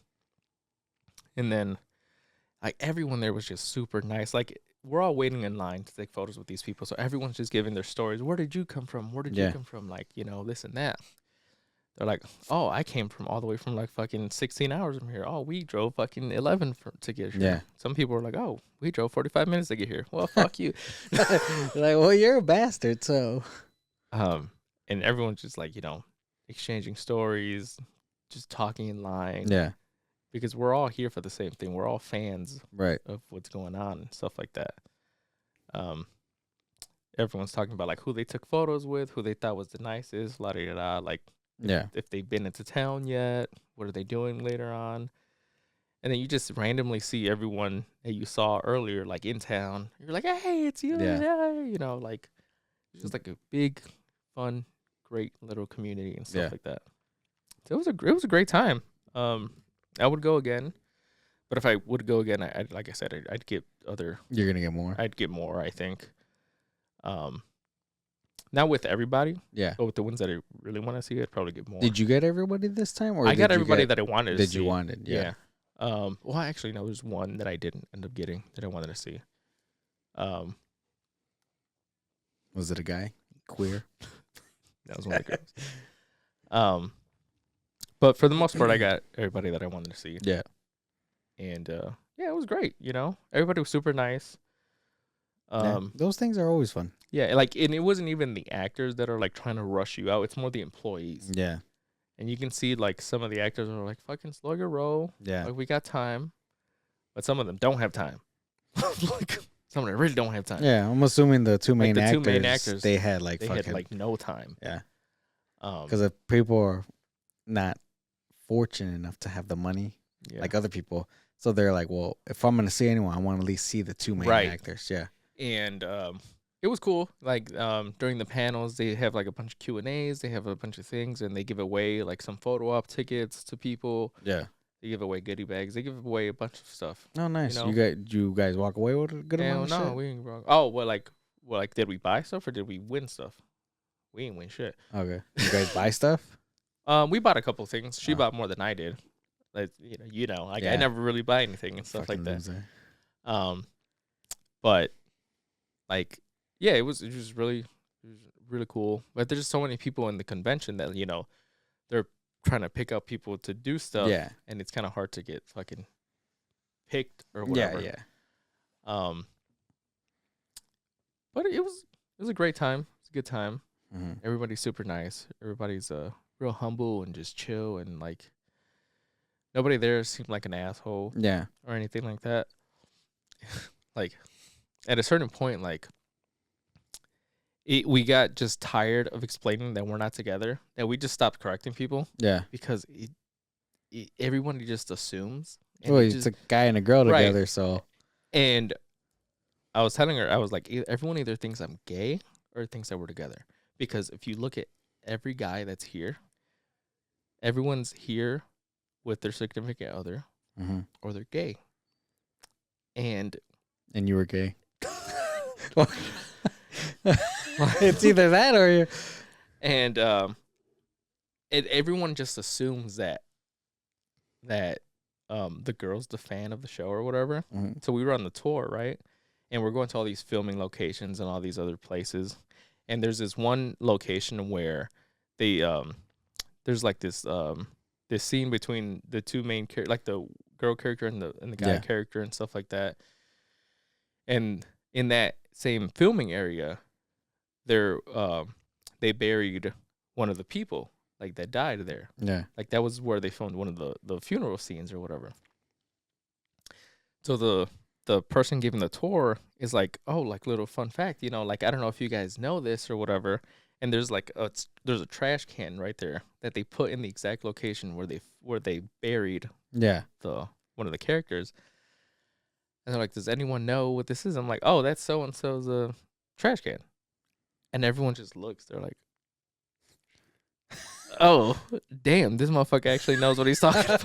then, like, everyone there was just super nice. Like, we're all waiting in line to take photos with these people, so everyone's just giving their stories. Where did you come from? Where did you come from? Like, this and that. They're like, oh, I came from all the way from like fucking 16 hours from here. Oh, we drove fucking 11 to get here. Yeah. Some people were like, oh, we drove 45 minutes to get here. Well, fuck you. Like, well, you're a bastard, so. And everyone's just like, exchanging stories, just talking in line. Yeah. Because we're all here for the same thing. We're all fans of what's going on and stuff like that. Everyone's talking about like who they took photos with, who they thought was the nicest, la da da. Like, if they've been into town yet, what are they doing later on? And then you just randomly see everyone that you saw earlier, like in town. You're like, hey, it's you. Yeah. Like it's just like a big, fun, great little community and stuff like that. So it was a great time. I would go again, but if I would go again, I'd like I said, I'd get other. You're gonna get more. I'd get more, I think. Not with everybody. Yeah. But with the ones that I really want to see, I'd probably get more. Did you get everybody this time? Or I got everybody that I wanted to see. Did you want it? Yeah. Well, actually, no, there's one that I didn't end up getting that I wanted to see. Was it a guy? Queer? That was one of the girls. But for the most part, I got everybody that I wanted to see. Yeah. And, it was great, Everybody was super nice. Those things are always fun. Yeah, like, and it wasn't even the actors that are like trying to rush you out. It's more the employees. Yeah. And you can see like some of the actors are like, fucking slug your roll. Yeah. Like we got time. But some of them don't have time. Like some of them really don't have time. Yeah, I'm assuming the two Like main the actors, two main actors, they had like they fucking had like no time. yeah. Um, Because if people are not fortunate enough to have the money yeah. like other people, so they're like, well, if I'm gonna see anyone, I want to at least see the two main Right. actors. Yeah. And it was cool. Like during the panels, they have like a bunch of Q&As. They have a bunch of things, and they give away like some photo op tickets to people. Yeah. They give away goodie bags. They give away a bunch of stuff. Oh, nice. You know? You guys walk away with a good amount of no, shit? we ain't wrong. Oh, well, like, did we buy stuff or did we win stuff? We ain't win shit. Okay. You guys buy stuff? We bought a couple things. She Oh. bought more than I did. Like, like I Yeah. never really buy anything and stuff Fucking like that. loser. But like, yeah, it was really cool. But there's just so many people in the convention that they're trying to pick up people to do stuff. Yeah. And it's kind of hard to get fucking picked or whatever. Yeah. But it was a great time. It's a good time. Mm-hmm. Everybody's super nice. Everybody's real humble and just chill, and like nobody there seemed like an asshole Yeah. or anything like that. Like at a certain point, like we got just tired of explaining that we're not together, that we just stopped correcting people Yeah. because everyone just assumes. And Well, it it's just, a guy and a girl Right. together, so and I was telling her, I was like, everyone either thinks I'm gay or thinks that we're together. Because if you look at every guy that's here, everyone's here with their significant other mm-hmm. or they're gay. And you were gay. It's either that or you. And everyone just assumes that the girl's the fan of the show or whatever. Mm-hmm. So we were on the tour, right? And we're going to all these filming locations and all these other places. And there's this one location where they there's like this scene between the two main characters, like the girl character and the guy Yeah. character and stuff like that. And in that same filming area, they buried one of the people like that died there. Yeah. Like that was where they filmed one of the funeral scenes or whatever. So the person giving the tour is like, oh, like little fun fact, like I don't know if you guys know this or whatever. And there's like there's a trash can right there that they put in the exact location where they buried Yeah. one of the characters. And they're like, does anyone know what this is? I'm like, oh, that's so and so's trash can. And everyone just looks. They're like, oh, damn, this motherfucker actually knows what he's talking about.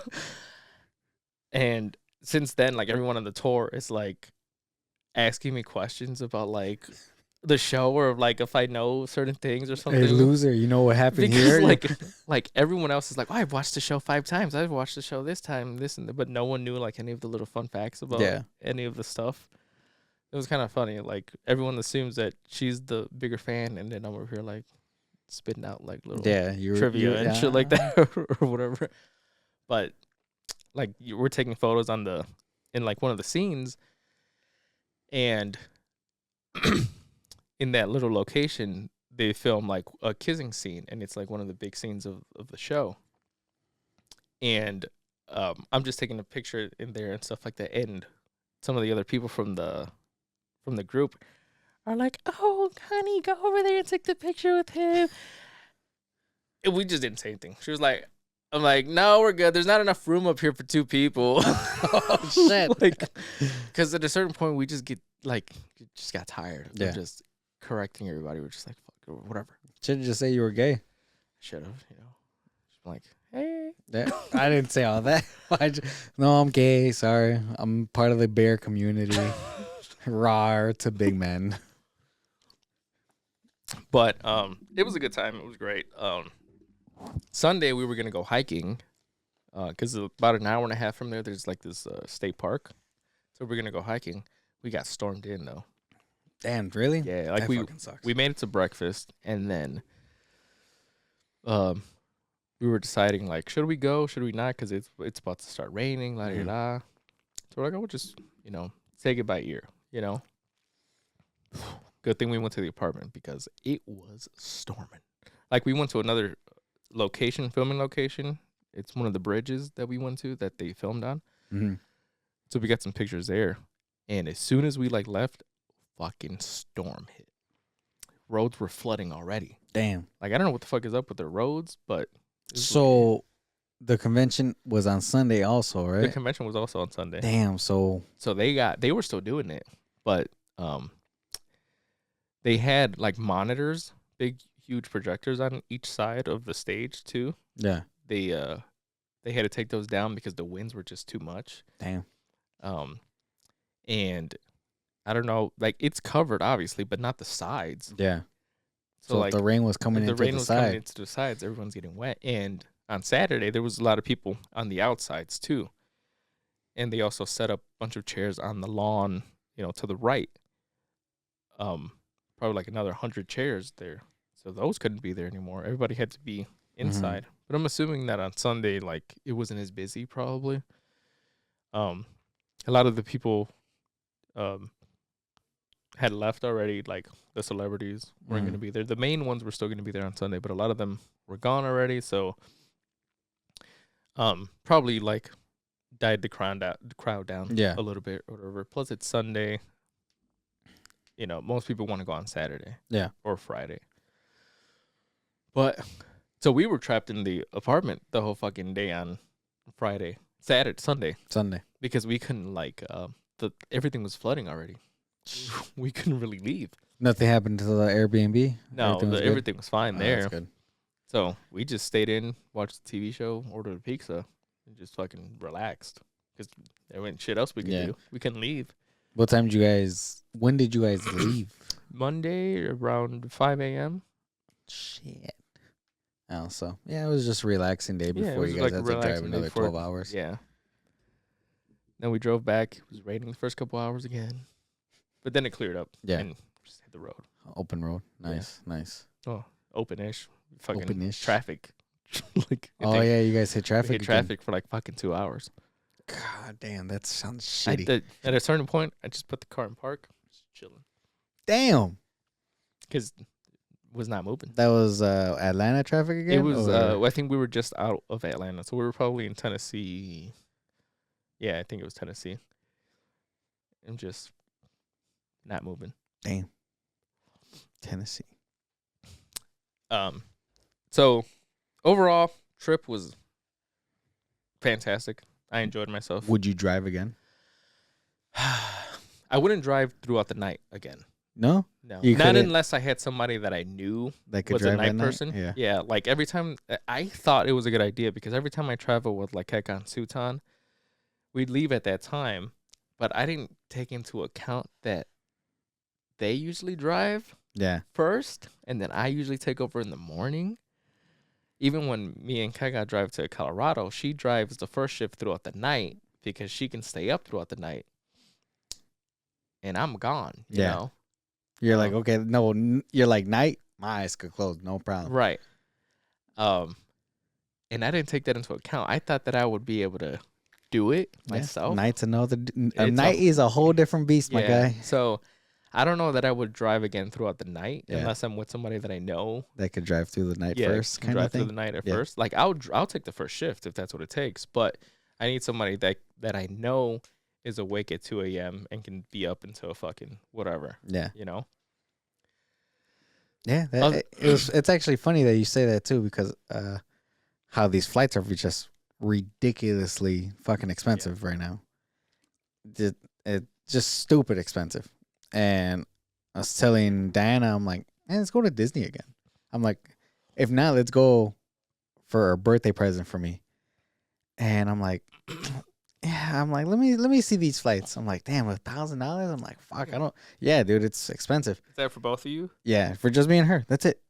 And since then, like everyone on the tour is like asking me questions about like the show or like if I know certain things or something. Hey, loser, you know what happened Because here? like everyone else is like, oh, I've watched the show 5 times. I've watched the show this time, this and that. But no one knew like any of the little fun facts about any of the stuff. It was kind of funny. Like everyone assumes that she's the bigger fan, and then I'm over here like spitting out like little trivia and shit like that or whatever. But like we're taking photos in like one of the scenes, and in that little location they film like a kissing scene, and it's like one of the big scenes of the show. And I'm just taking a picture in there and stuff like that, and some of the other people from the group are like, oh honey, go over there and take the picture with him. And we just didn't say anything. She was like, I'm like, no, we're good. There's not enough room up here for 2 people. Oh shit! Like, because at a certain point we just got tired Yeah. of just correcting everybody. We're just like, fuck or whatever. Shouldn't just say you were gay. Should have, just like, hey. Yeah, I didn't say all that. No, I'm gay. Sorry, I'm part of the bear community. Rawr to big men. But it was a good time. It was great. Sunday we were gonna go hiking, because about an hour and a half from there, there's like this state park. So we're gonna go hiking. We got stormed in though. Damn, really? Yeah, like that fucking sucks. we made it to breakfast, and then we were deciding like, should we go? Should we not? Because it's about to start raining. La la la. So we're like, oh, we'll just take it by ear. Good thing we went to the apartment because it was storming. Like we went to another filming location. It's one of the bridges that we went to that they filmed on. Mm-hmm. So we got some pictures there. And as soon as we left, fucking storm hit. Roads were flooding already. Damn. Like, I don't know what the fuck is up with the roads, but so the convention was on Sunday also, right? The convention was also on Sunday. Damn. So they were still doing it, but they had like monitors, big huge projectors on each side of the stage too. Yeah. They had to take those down because the winds were just too much. Damn. And I don't know, like it's covered obviously, but not the sides. Yeah. So like if the rain was coming into the side. Coming into the sides, everyone's getting wet. And on Saturday there was a lot of people on the outsides too. And they also set up a bunch of chairs on the lawn, to the right. Probably like another 100 chairs there. So those couldn't be there anymore. Everybody had to be inside. Mm-hmm. But I'm assuming that on Sunday, like, it wasn't as busy probably. A lot of the people had left already, like the celebrities weren't going to be there. The main ones were still going to be there on Sunday, but a lot of them were gone already. So probably like died the crowd down a little bit or whatever. Plus it's Sunday. Most people want to go on Saturday or Friday. But so we were trapped in the apartment the whole fucking day on Sunday. Because we couldn't everything was flooding already. We couldn't really leave. Nothing happened to the Airbnb? No, everything was fine there. That's good. So we just stayed in, watched the TV show, ordered a pizza, and just fucking relaxed. Because there wasn't shit else we could do. We couldn't leave. When did you guys leave? Monday around 5 a.m. Shit. Oh, so it was just a relaxing day before you guys had to drive another 12 hours. Yeah. Then we drove back. It was raining the first couple hours again. But then it cleared up. Yeah. And just hit the road. Open road. Nice. Oh, open-ish. Fucking open-ish. Traffic. You guys hit traffic? We hit traffic for like fucking 2 hours. God damn, that sounds shitty. At a certain point, I just put the car in park, just chilling. Damn. Because it was not moving. That was Atlanta traffic again? It was, I think we were just out of Atlanta. So we were probably in Tennessee. Yeah, I think it was Tennessee. And just not moving. Damn. Tennessee. So overall, trip was fantastic. I enjoyed myself. Would you drive again? I wouldn't drive throughout the night again. No? Not unless I had somebody that I knew was a night person. Yeah, like every time, I thought it was a good idea because every time I travel with like Heka and Sutan, we'd leave at that time, but I didn't take into account that they usually drive first, and then I usually take over in the morning. Even when me and Kega drive to Colorado, she drives the first shift throughout the night because she can stay up throughout the night. And I'm gone, you know? You're like, okay, no, you're like, night, my eyes could close, no problem. Right. And I didn't take that into account. I thought that I would be able to do it myself. Night's night is a whole different beast, my guy. So I don't know that I would drive again throughout the night unless I'm with somebody that I know that could drive through the night first. Kind drive of thing. Through the night at first. Like I'll take the first shift if that's what it takes, but I need somebody that I know is awake at 2 a.m. and can be up until fucking whatever. Yeah, Yeah, it's actually funny that you say that too because how these flights are just ridiculously fucking expensive right now. It's just stupid expensive. And I was telling Diana, I'm like, man, let's go to Disney again. I'm like, if not, let's go for a birthday present for me. And I'm like, let me see these flights. I'm like, damn, $1,000? I'm like, fuck, I don't. Yeah, dude, it's expensive. Is that for both of you? Yeah, for just me and her. That's it.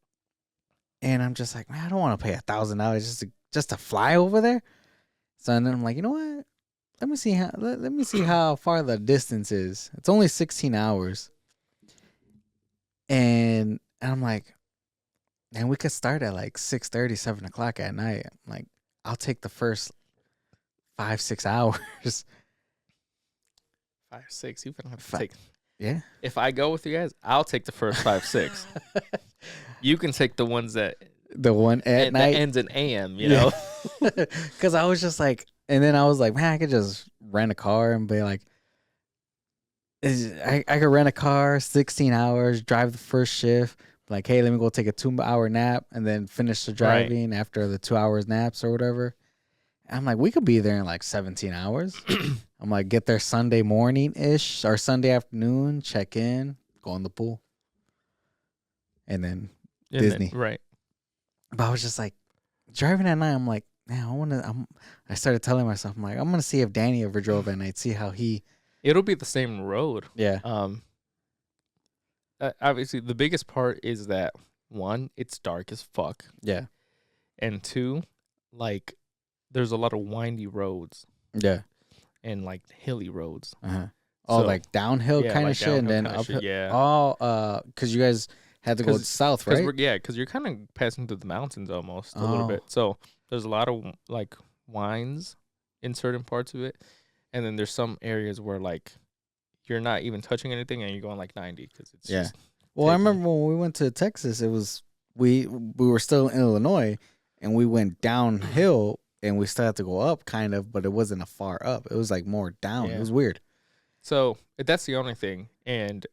And I'm just like, man, I don't want to pay $1,000 just to fly over there. So then I'm like, you know what? Let me see how far the distance is. It's only 16 hours. And I'm like, man, we could start at like 6:30, 7 o'clock at night. I'm like, I'll take the first 5-6 hours. 5-6. You don't have to take. Yeah. If I go with you guys, I'll take the first 5-6. You can take the ones that The one at and night that ends in AM, you Yeah. know? because I was just like, and then I was like, man, I could just rent a car and be like, I could rent a car, 16 hours, drive the first shift. Like, hey, let me go take a 2 hour nap and then finish the Right. driving after the 2 hours naps or whatever. I'm like, we could be there in like 17 hours. I'm like, get there Sunday morning ish or Sunday afternoon, check in, go in the pool, and then And Disney. Right. But I was just like, driving at night. I'm like, man, I started telling myself, I'm like, I'm gonna see if Danny ever drove at night, see how he. It'll be the same road. Yeah. Obviously, the biggest part is that, one, it's dark as fuck. Yeah. And two, like, there's a lot of windy roads Yeah. and, like, hilly roads. Uh-huh. Oh, So- like downhill Yeah, kind like of shit, and downhill then kinda shit, uphill. yeah. Oh, because you guys had to go 'Cause- south, right? Because you're kind of passing through the mountains almost a little Oh. bit. So there's a lot of, like, winds in certain parts of it. And then there's some areas where, like, you're not even touching anything and you're going, like, 90 because it's Yeah. just Well, I taking- remember when we went to Texas, it was we were still in Illinois, and we went downhill, and we still had to go up, kind of, but it wasn't a far up. It was like more down. It Yeah. was weird. So that's the only thing. And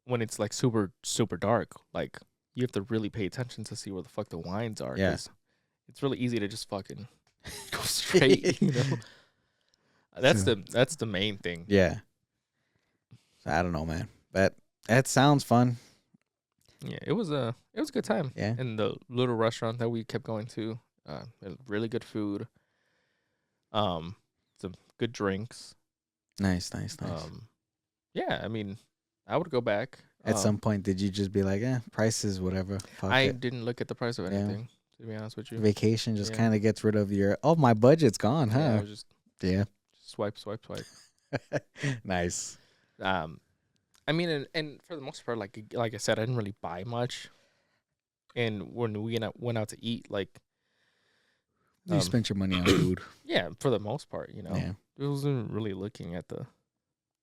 when it's, like, super, super dark, like, you have to really pay attention to see where the fuck the winds are. Yeah. 'Cause it's really easy to just fucking go straight, you know? That's the main thing. Yeah. So I don't know, man, but that sounds fun. Yeah, it was a good time. Yeah. And the little restaurant that we kept going to, really good food. Some good drinks. Nice. Yeah, I mean, I would go back. At some point, did you just be like, prices, whatever? Fuck I it. didn't look at the price of Yeah. anything, to be honest with you. Vacation just Yeah. kind of gets rid of your. Oh, my budget's gone, Yeah, I huh? was just Yeah. swipe. Nice. I mean, and for the most part, like I said, I didn't really buy much. And when we went out to eat, like, You spent your money on food. yeah, for the most part, you know, Yeah. I wasn't really looking at the.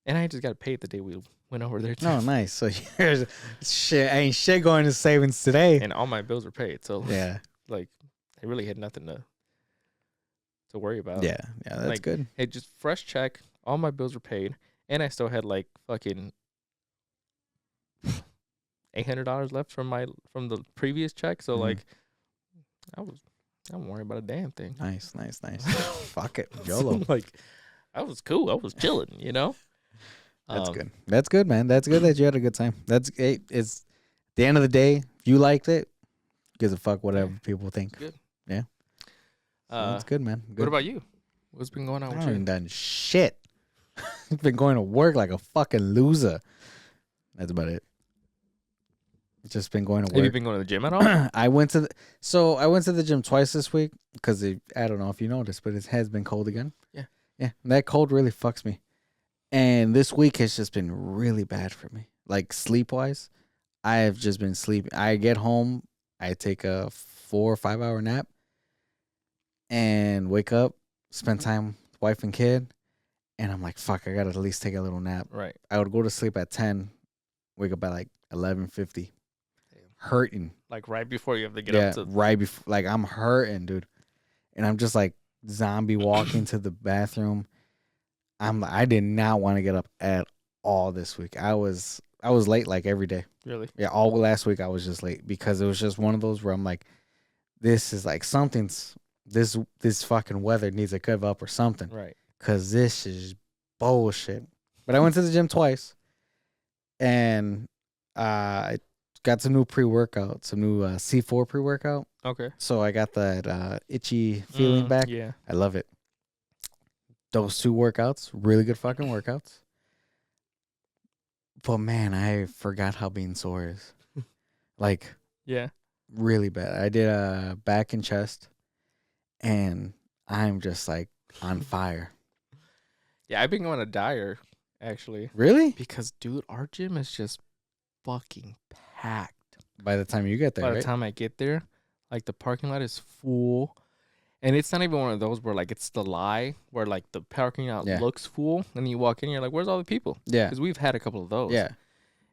And I just got paid the day we went over there too. Oh, nice. So here's ain't shit going to savings today. And all my bills were paid, so Yeah. like, I really had nothing to worry about. Yeah. That's like, good. Hey, just fresh check. All my bills were paid, and I still had like fucking $800 left from the previous check. So Mhm. like, I don't worry about a damn thing. Nice. Fuck it. YOLO. So, like, I was cool. I was chilling. You know. That's good. That's good, man. That's good that you had a good time. It's the end of the day. If you liked it, gives a fuck whatever people think. Good. Yeah. So that's good, man. Good. What about you? What's been going on I with haven't you? done shit. I've been going to work like a fucking loser. That's about it. Just been going to Have you work. been going to the gym at all? I went to the gym twice this week because I don't know if you noticed, but it has been cold again. Yeah. Yeah. That cold really fucks me. And this week has just been really bad for me. Like sleep wise, I have just been sleeping. I get home, I take a 4 or 5 hour nap and wake up, spend time with wife and kid. And I'm like, fuck, I got to at least take a little nap. Right. I would go to sleep at 10, wake up at like 11:50, hurting. Like right before you have to get Yeah, up to. right before, like I'm hurting, dude. And I'm just like zombie walking to the bathroom. I did not want to get up at all this week. I was late like every day. Really? Yeah, all last week I was just late because it was just one of those where I'm like, this is like this fucking weather needs to give up or something. Right. Cause this is bullshit. But I went to the gym twice, and I got some new pre-workout, some new C4 pre-workout. Okay. So I got that itchy feeling back. Yeah. I love it. Those two workouts, really good fucking workouts. But man, I forgot how being sore is. Like Yeah. really bad. I did a back and chest, and I'm just like on fire. Yeah. I've been going to Dyer actually Really? because, dude, our gym is just fucking packed. By the time you get there, By right? the time I get there, like the parking lot is full. And it's not even one of those where like it's the lie where like the parking lot Yeah. looks full and you walk in, you're like, where's all the people? Yeah. Because we've had a couple of those. Yeah.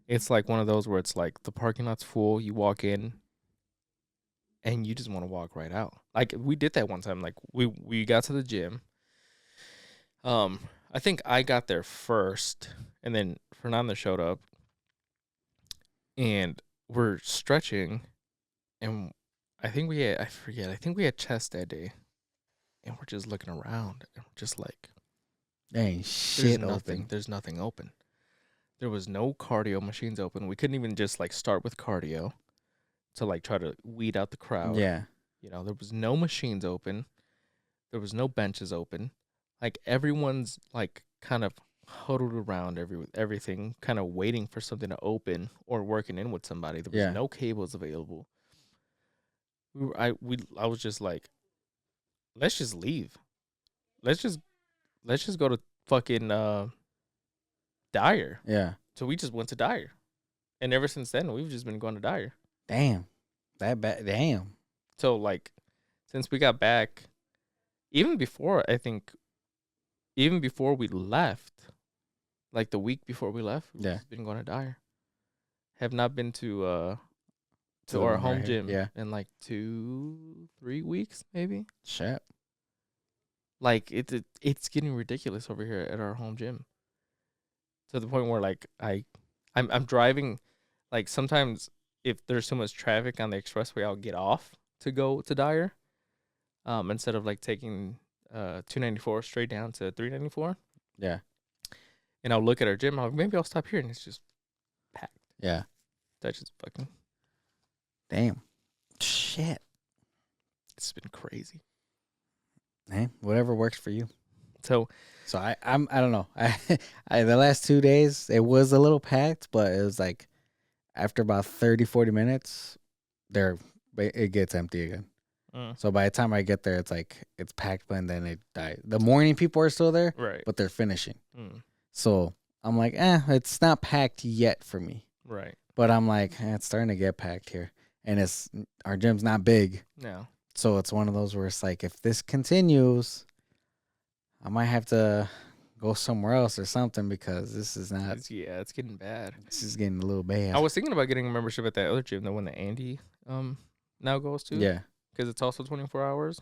It's like one of those where it's like the parking lot's full, you walk in, and you just want to walk right out. Like we did that one time. Like we got to the gym. I think I got there first, and then Fernando showed up, and we're stretching, and I think we had, I forget, I think we had chest that day, and we're just looking around, and we're just like, There ain't shit open. There's nothing open. There was no cardio machines open. We couldn't even just like start with cardio to like try to weed out the crowd. Yeah. You know, there was no machines open. There was no benches open. Like everyone's like kind of huddled around everything, kind of waiting for something to open or working in with somebody. There was no cables available. I was just like, let's just leave. Let's just go to fucking Dyer. Yeah. So we just went to Dyer. And ever since then we've just been going to Dyer. Damn. That bad. Damn. So like since we got back, even before we left, like the week before we left, we've just been going to Dyer. Have not been to our home gym in like 2-3 weeks maybe. Shit. Like it's getting ridiculous over here at our home gym. To the point where like I'm driving, like sometimes if there's so much traffic on the expressway, I'll get off to go to Dyer, instead of like taking 294 straight down to 394. Yeah. And I'll look at our gym. Maybe I'll stop here, and it's just packed. Yeah. That's just fucking. Damn. Shit. It's been crazy. Hey, whatever works for you. So I don't know. I the last 2 days it was a little packed, but it was like after about 30-40 minutes, it gets empty again. So by the time I get there, it's like it's packed, but then it died. The morning people are still there, right? But they're finishing. So I'm like, it's not packed yet for me, right? But I'm like, it's starting to get packed here, and our gym's not big, no. So it's one of those where it's like, if this continues, I might have to go somewhere else or something, because this is not. It's getting bad. This is getting a little bad. I was thinking about getting a membership at that other gym, the one that Andy now goes to. Yeah. Because it's also 24 hours.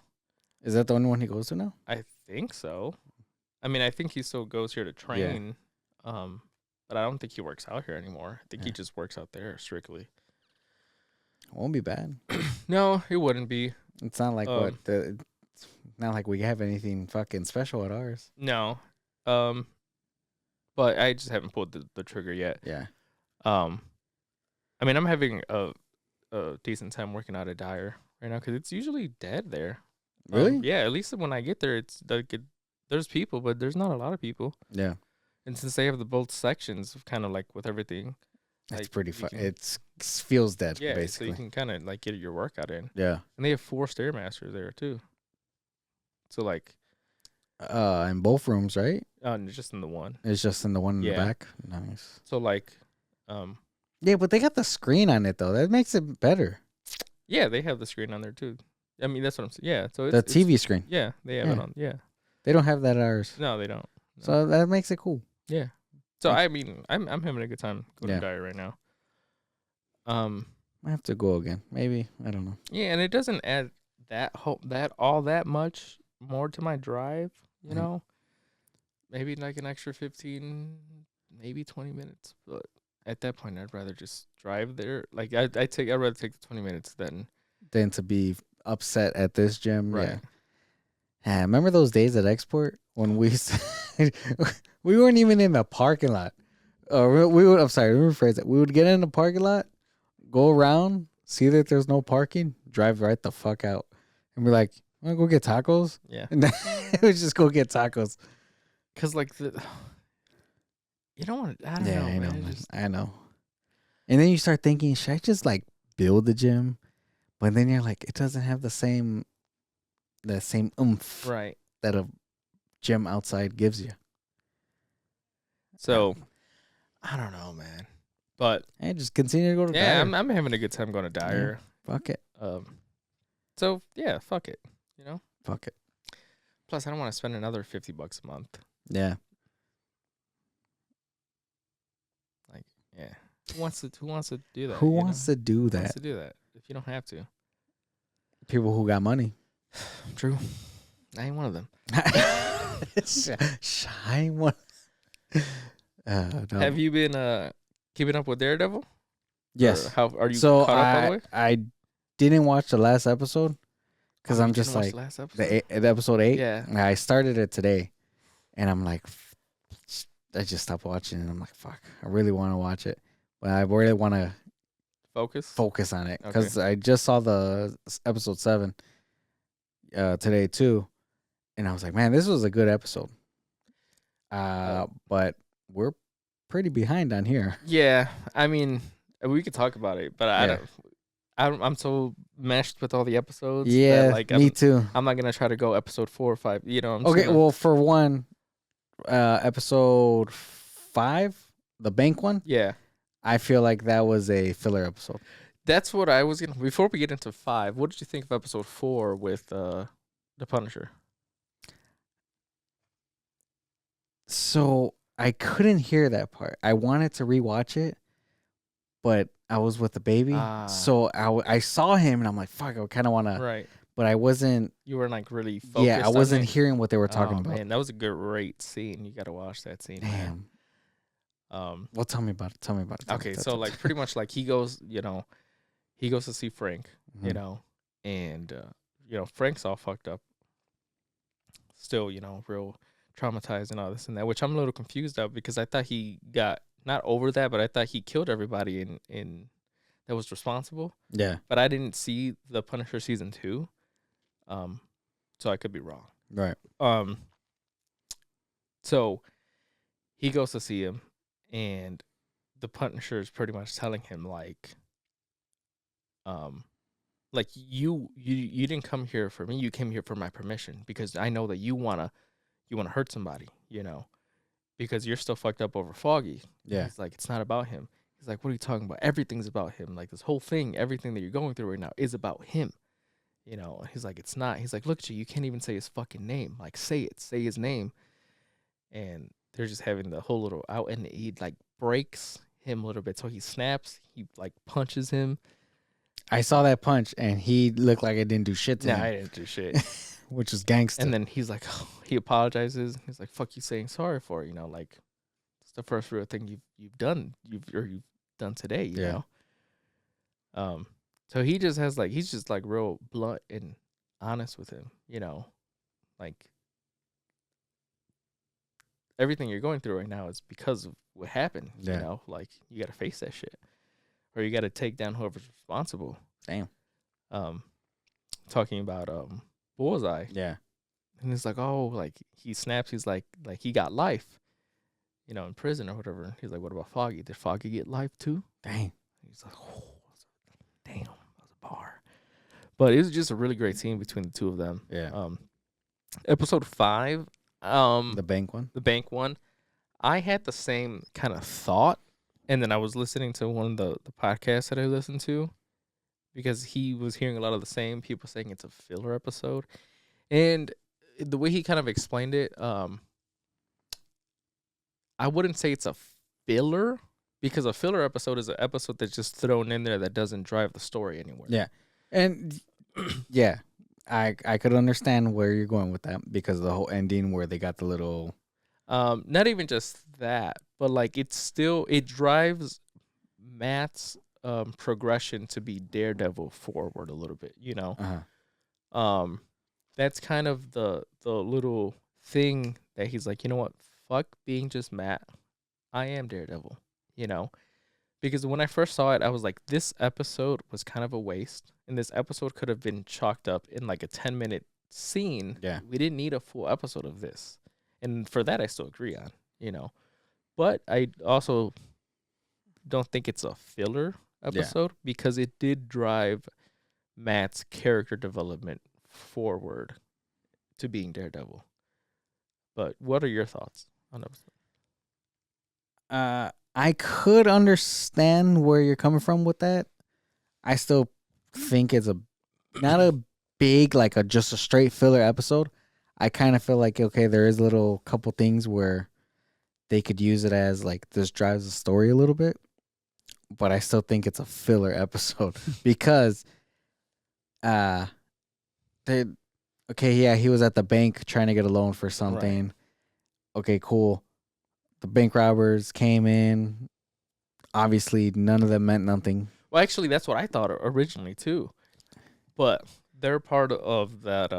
Is that the only one he goes to now? I think so. I mean, I think he still goes here to train. Yeah. But I don't think he works out here anymore. I think he just works out there strictly. It won't be bad. No, it wouldn't be. It's not like it's not like we have anything fucking special at ours. No. But I just haven't pulled the trigger yet. Yeah. I mean, I'm having a decent time working out at Dyer right now, because it's usually dead there. Really? Yeah, at least when I get there, it's like there's people, but there's not a lot of people. Yeah. And since they have the both sections, kind of like with everything, that's like, pretty fun. It feels dead, basically. So you can kind of like get your workout in. Yeah. And they have 4 Stairmasters there too. So like, in both rooms, right? Just in the one. It's just in the one in the back. Nice. So like, yeah, but they got the screen on it though. That makes it better. Yeah, they have the screen on there too. I mean, that's what I'm saying. Yeah, so the TV screen. Yeah, they have it on. Yeah. They don't have that at ours. No, they don't. No. So that makes it cool. Yeah. So I mean, I'm having a good time going to Dyer right now. I have to go again. Maybe, I don't know. Yeah, and it doesn't add all that much more to my drive. You know, maybe like an extra 15, maybe 20 minutes. But at that point, I'd rather just drive there. Like I'd rather take the 20 minutes than to be upset at this gym. Right. Yeah. Remember those days at Export when we we weren't even in the parking lot. I'm sorry, let me rephrase that. We would get in the parking lot, go around, see that there's no parking, drive right the fuck out, and we're like, "Want to go get tacos?" Yeah. And then we just go get tacos. Cause like you don't want to. I don't know. I know, man. I know. And then you start thinking, should I just like build the gym? But then you're like, it doesn't have the same oomph, right, that a gym outside gives you. So, I don't know, man. But just continue to go to Dyer. Yeah, I'm having a good time going to Dyer. Yeah, fuck it. So yeah, fuck it. You know, fuck it. Plus, I don't want to spend another $50 a month. Yeah. Like, yeah. Who wants to do that? Who wants to do that? Who wants to do that if you don't have to? People who got money. True. I ain't one of them. I ain't one. No. Have you been keeping up with Daredevil? Yes. Or how are you So caught up all the way? I didn't watch the last episode because Oh, I'm you just didn't watch like the last episode? the episode 8. Yeah. I started it today, and I'm like, I just stopped watching, and I'm like, fuck, I really want to watch it, but I really want to focus on it because I just saw the episode 7 today too, and I was like, man, this was a good episode. But we're pretty behind on here. Yeah, I mean, we could talk about it, but I'm so meshed with all the episodes. Yeah, that, like, me too. I'm not gonna try to go episode 4 or 5. You know. Well, for one, episode 5, the bank one. Yeah, I feel like that was a filler episode. that's what I was gonna. Before we get into 5, what did you think of episode 4 with the Punisher? So I couldn't hear that part. I wanted to rewatch it, but I was with the baby. So I saw him, and I'm like, fuck, I kind of want to. Right. But I wasn't. You were like really focused. Yeah, I wasn't hearing what they were talking about. Man, that was a great scene. You got to watch that scene. Damn. Man. Well, tell me about it. Tell me about it. Okay, so like pretty much like he goes to see Frank, Mhm. And Frank's all fucked up. Still, real traumatized and all this and that, which I'm a little confused of because I thought he got not over that, but I thought he killed everybody in that was responsible. Yeah. But I didn't see the Punisher season 2. So I could be wrong. Right. So he goes to see him, and the Punisher is pretty much telling him like you didn't come here for me, you came here for my permission because I know that you wanna hurt somebody, because you're still fucked up over Foggy. Yeah. He's like, it's not about him. He's like, what are you talking about? Everything's about him. Like this whole thing, everything that you're going through right now is about him. He's like, it's not. He's like, look at you can't even say his fucking name. Like, say his name. And they're just having the whole little out, and he like breaks him a little bit. So he snaps, he like punches him. I saw that punch, and he looked like it didn't do shit to him. I didn't do shit. Which is gangster. And then he's like, he apologizes. He's like, fuck you saying sorry for, like, it's the first real thing you've done, you've done today, you know? So he just has like, he's just like real blunt and honest with him, like everything you're going through right now is because of what happened, like you got to face that shit or you got to take down whoever's responsible. Damn. Talking about, Bullseye. Yeah. And it's like, oh, like he snaps. He's like he got life, in prison or whatever. He's like, what about Foggy? Did Foggy get life too? Dang. He's like, oh, damn, that was a bar. But it was just a really great scene between the two of them. Yeah. Episode 5, the bank one. I had the same kind of thought, and then I was listening to one of the podcasts that I listened to, because he was hearing a lot of the same people saying it's a filler episode. And the way he kind of explained it, I wouldn't say it's a filler, because a filler episode is an episode that's just thrown in there that doesn't drive the story anywhere. Yeah. And yeah, I could understand where you're going with that, because of the whole ending where they got the little... not even just that, but like it drives Matt's progression to be Daredevil forward a little bit, That's kind of the little thing that he's like, you know what, fuck being just Matt, I am Daredevil, because when I first saw it, I was like, this episode was kind of a waste, and this episode could have been chalked up in like a 10-minute scene. Yeah, we didn't need a full episode of this, and for that I still agree on, but I also don't think it's a filler episode, because it did drive Matt's character development forward to being Daredevil. But what are your thoughts on the episode? I could understand where you're coming from with that. I still think it's not a big, like just a straight filler episode. I kind of feel like, okay, there is a little couple things where they could use it as like, this drives the story a little bit, but I still think it's a filler episode because they okay, yeah, he was at the bank trying to get a loan for something. Right. Okay, cool. The bank robbers came in. Obviously, none of them meant nothing. Well, actually, that's what I thought originally too. But they're part of that.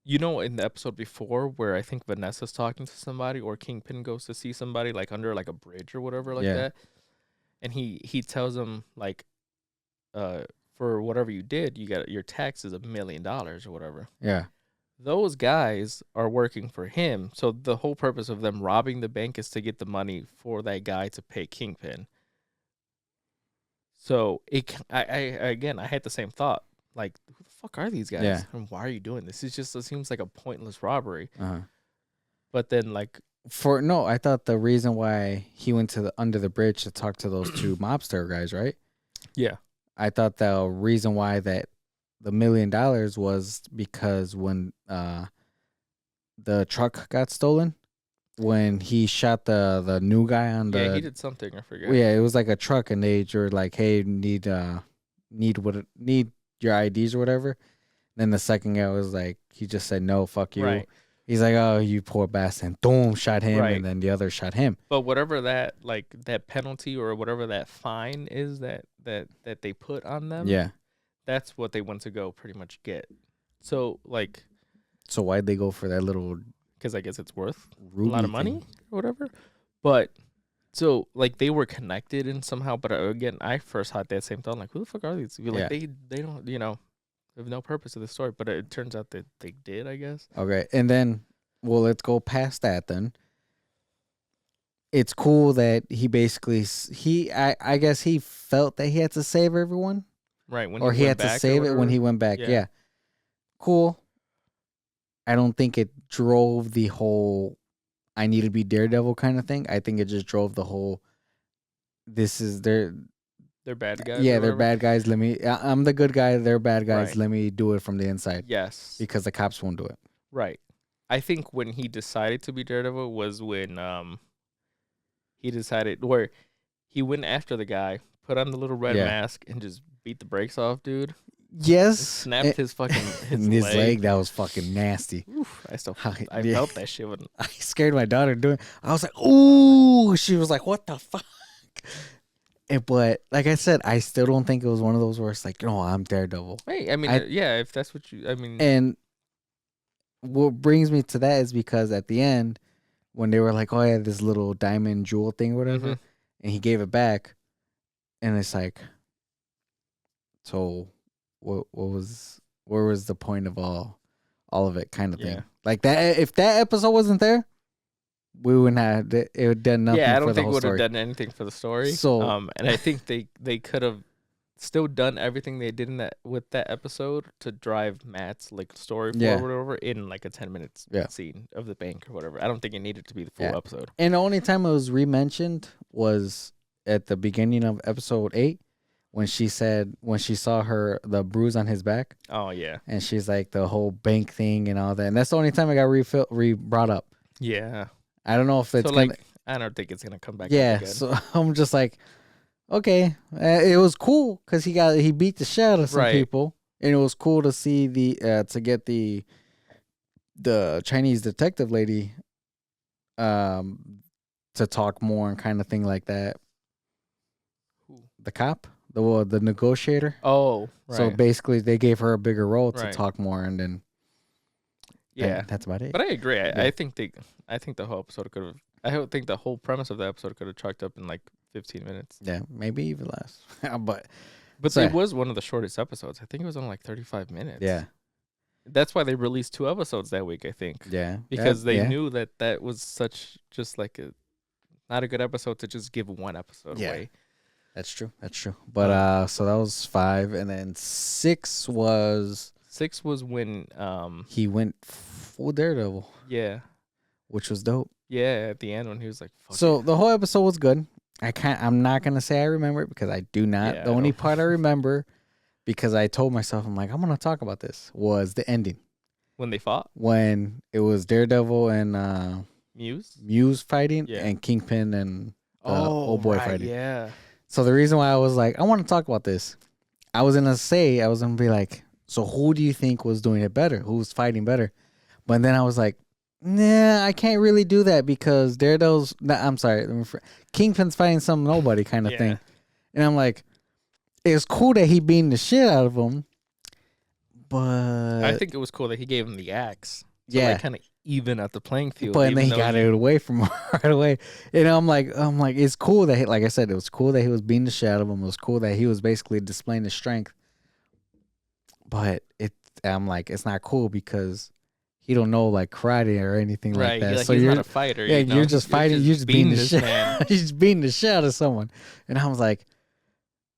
In the episode before where I think Vanessa's talking to somebody or Kingpin goes to see somebody like under like a bridge or whatever like Yeah. that, and he tells them like, for whatever you did, you got your tax is $1 million or whatever. Yeah. Those guys are working for him, so the whole purpose of them robbing the bank is to get the money for that guy to pay Kingpin. So I had the same thought. Like, who the fuck are these guys? Yeah. And why are you doing this? It seems like a pointless robbery. Uh-huh. But then, like, I thought the reason why he went to under the bridge to talk to those two mobster guys, right? yeah, I thought the reason why that the $1 million was because when the truck got stolen, when he shot the new guy on the he did something. I forget. yeah, it was like a truck, and they were like, "Hey, need your IDs or whatever." Then the second guy was like, he just said, "No, fuck you." Right. He's like, "Oh, you poor bastard!" And boom, shot him, Right. and then the other shot him. But whatever that penalty or whatever that fine is that they put on them, Yeah. that's what they went to go pretty much get. So like, So why'd they go for that little because I guess it's worth ruby a lot of thing? money or whatever. But so like they were connected in somehow. But again, I first had that same thought. Like, who the fuck are these? Like they don't have no purpose to the story. But it turns out that they did, I guess. Okay, and then let's go past that. Then it's cool that he basically I guess he felt that he had to save everyone, Right. or he had to save it when he went back. Yeah. Cool. I don't think it drove the whole I need to be Daredevil kind of thing. I think it just drove the whole they're bad guys. Yeah, they're bad guys. I'm the good guy. They're bad guys. Right. Let me do it from the inside. Yes. Because the cops won't do it. Right. I think when he decided to be Daredevil was when he decided where he went after the guy, put on the little red mask, and just beat the brakes off, dude. Yes. Snapped his fucking his leg. That was fucking nasty. Oof, I felt that shit. I scared my daughter doing. I was like, ooh. She was like, what the fuck? But like I said, I still don't think it was one of those where it's like, no, I'm Daredevil. Hey, I mean, yeah, if that's what you, I mean. And what brings me to that is because at the end, when they were like, oh, yeah, this little diamond jewel thing or whatever, and he gave it back, and it's like, so where was the point of all of it kind of thing? Like that, if that episode wasn't there, we wouldn't have it would done nothing. Yeah, I don't for the think it whole would have story. done anything for the story. So, and I think they could have still done everything they did with that episode to drive Matt's like story forward or whatever in like a 10-minute scene of the bank or whatever. I don't think it needed to be the full episode. And the only time it was re-mentioned was at the beginning of episode 8 when she saw the bruise on his back. Oh yeah. And she's like the whole bank thing and all that. And that's the only time it got brought up. Yeah. I don't know if it's I don't think it's gonna come back. Yeah, up again. so I'm just like, okay, it was cool because he beat the shit out of some people, and it was cool to see to get the Chinese detective lady, to talk more and kind of thing like that. Who? The cop, the negotiator. Oh, right. So basically, they gave her a bigger role to talk more, and then that's about it. But I agree. I think the whole episode could have. I don't think the whole premise of the episode could have chalked up in like 15 minutes. Yeah, maybe even less. but it was one of the shortest episodes. I think it was only like 35 minutes. Yeah. That's why they released 2 episodes that week, I think. Yeah. Because they knew that was such just like not a good episode to just give one episode away. That's true. But so that was 5, and then 6 was when he went full Daredevil. Yeah. Which was dope. Yeah, at the end when he was like, fuck so the whole episode was good. I'm not gonna say I remember it because I do not. The only part I remember, because I told myself, I'm like, I'm gonna talk about this, was the ending. When they fought? When it was Daredevil and Muse fighting, and Kingpin and old boy fighting. Yeah. So the reason why I was like, I want to talk about this, I was gonna be like, So who do you think was doing it better? Who was fighting better? But then I was like, nah, I can't really do that because Daredevil's. I'm sorry, Kingpin's fighting some nobody kind of thing. And I'm like, it's cool that he beating the shit out of him, but I think it was cool that he gave him the axe. So yeah, like kind of even at the playing field. but then he got it away from him right away. And I'm like, it's cool that like I said, it was cool that he was beating the shit out of him. It was cool that he was basically displaying his strength. But I'm like, it's not cool because he don't know like karate or anything like that. Like, so he's you're not a fighter. Yeah, you're just fighting. You're just beating the shit. Man. You're just beating the shit out of someone. And I was like,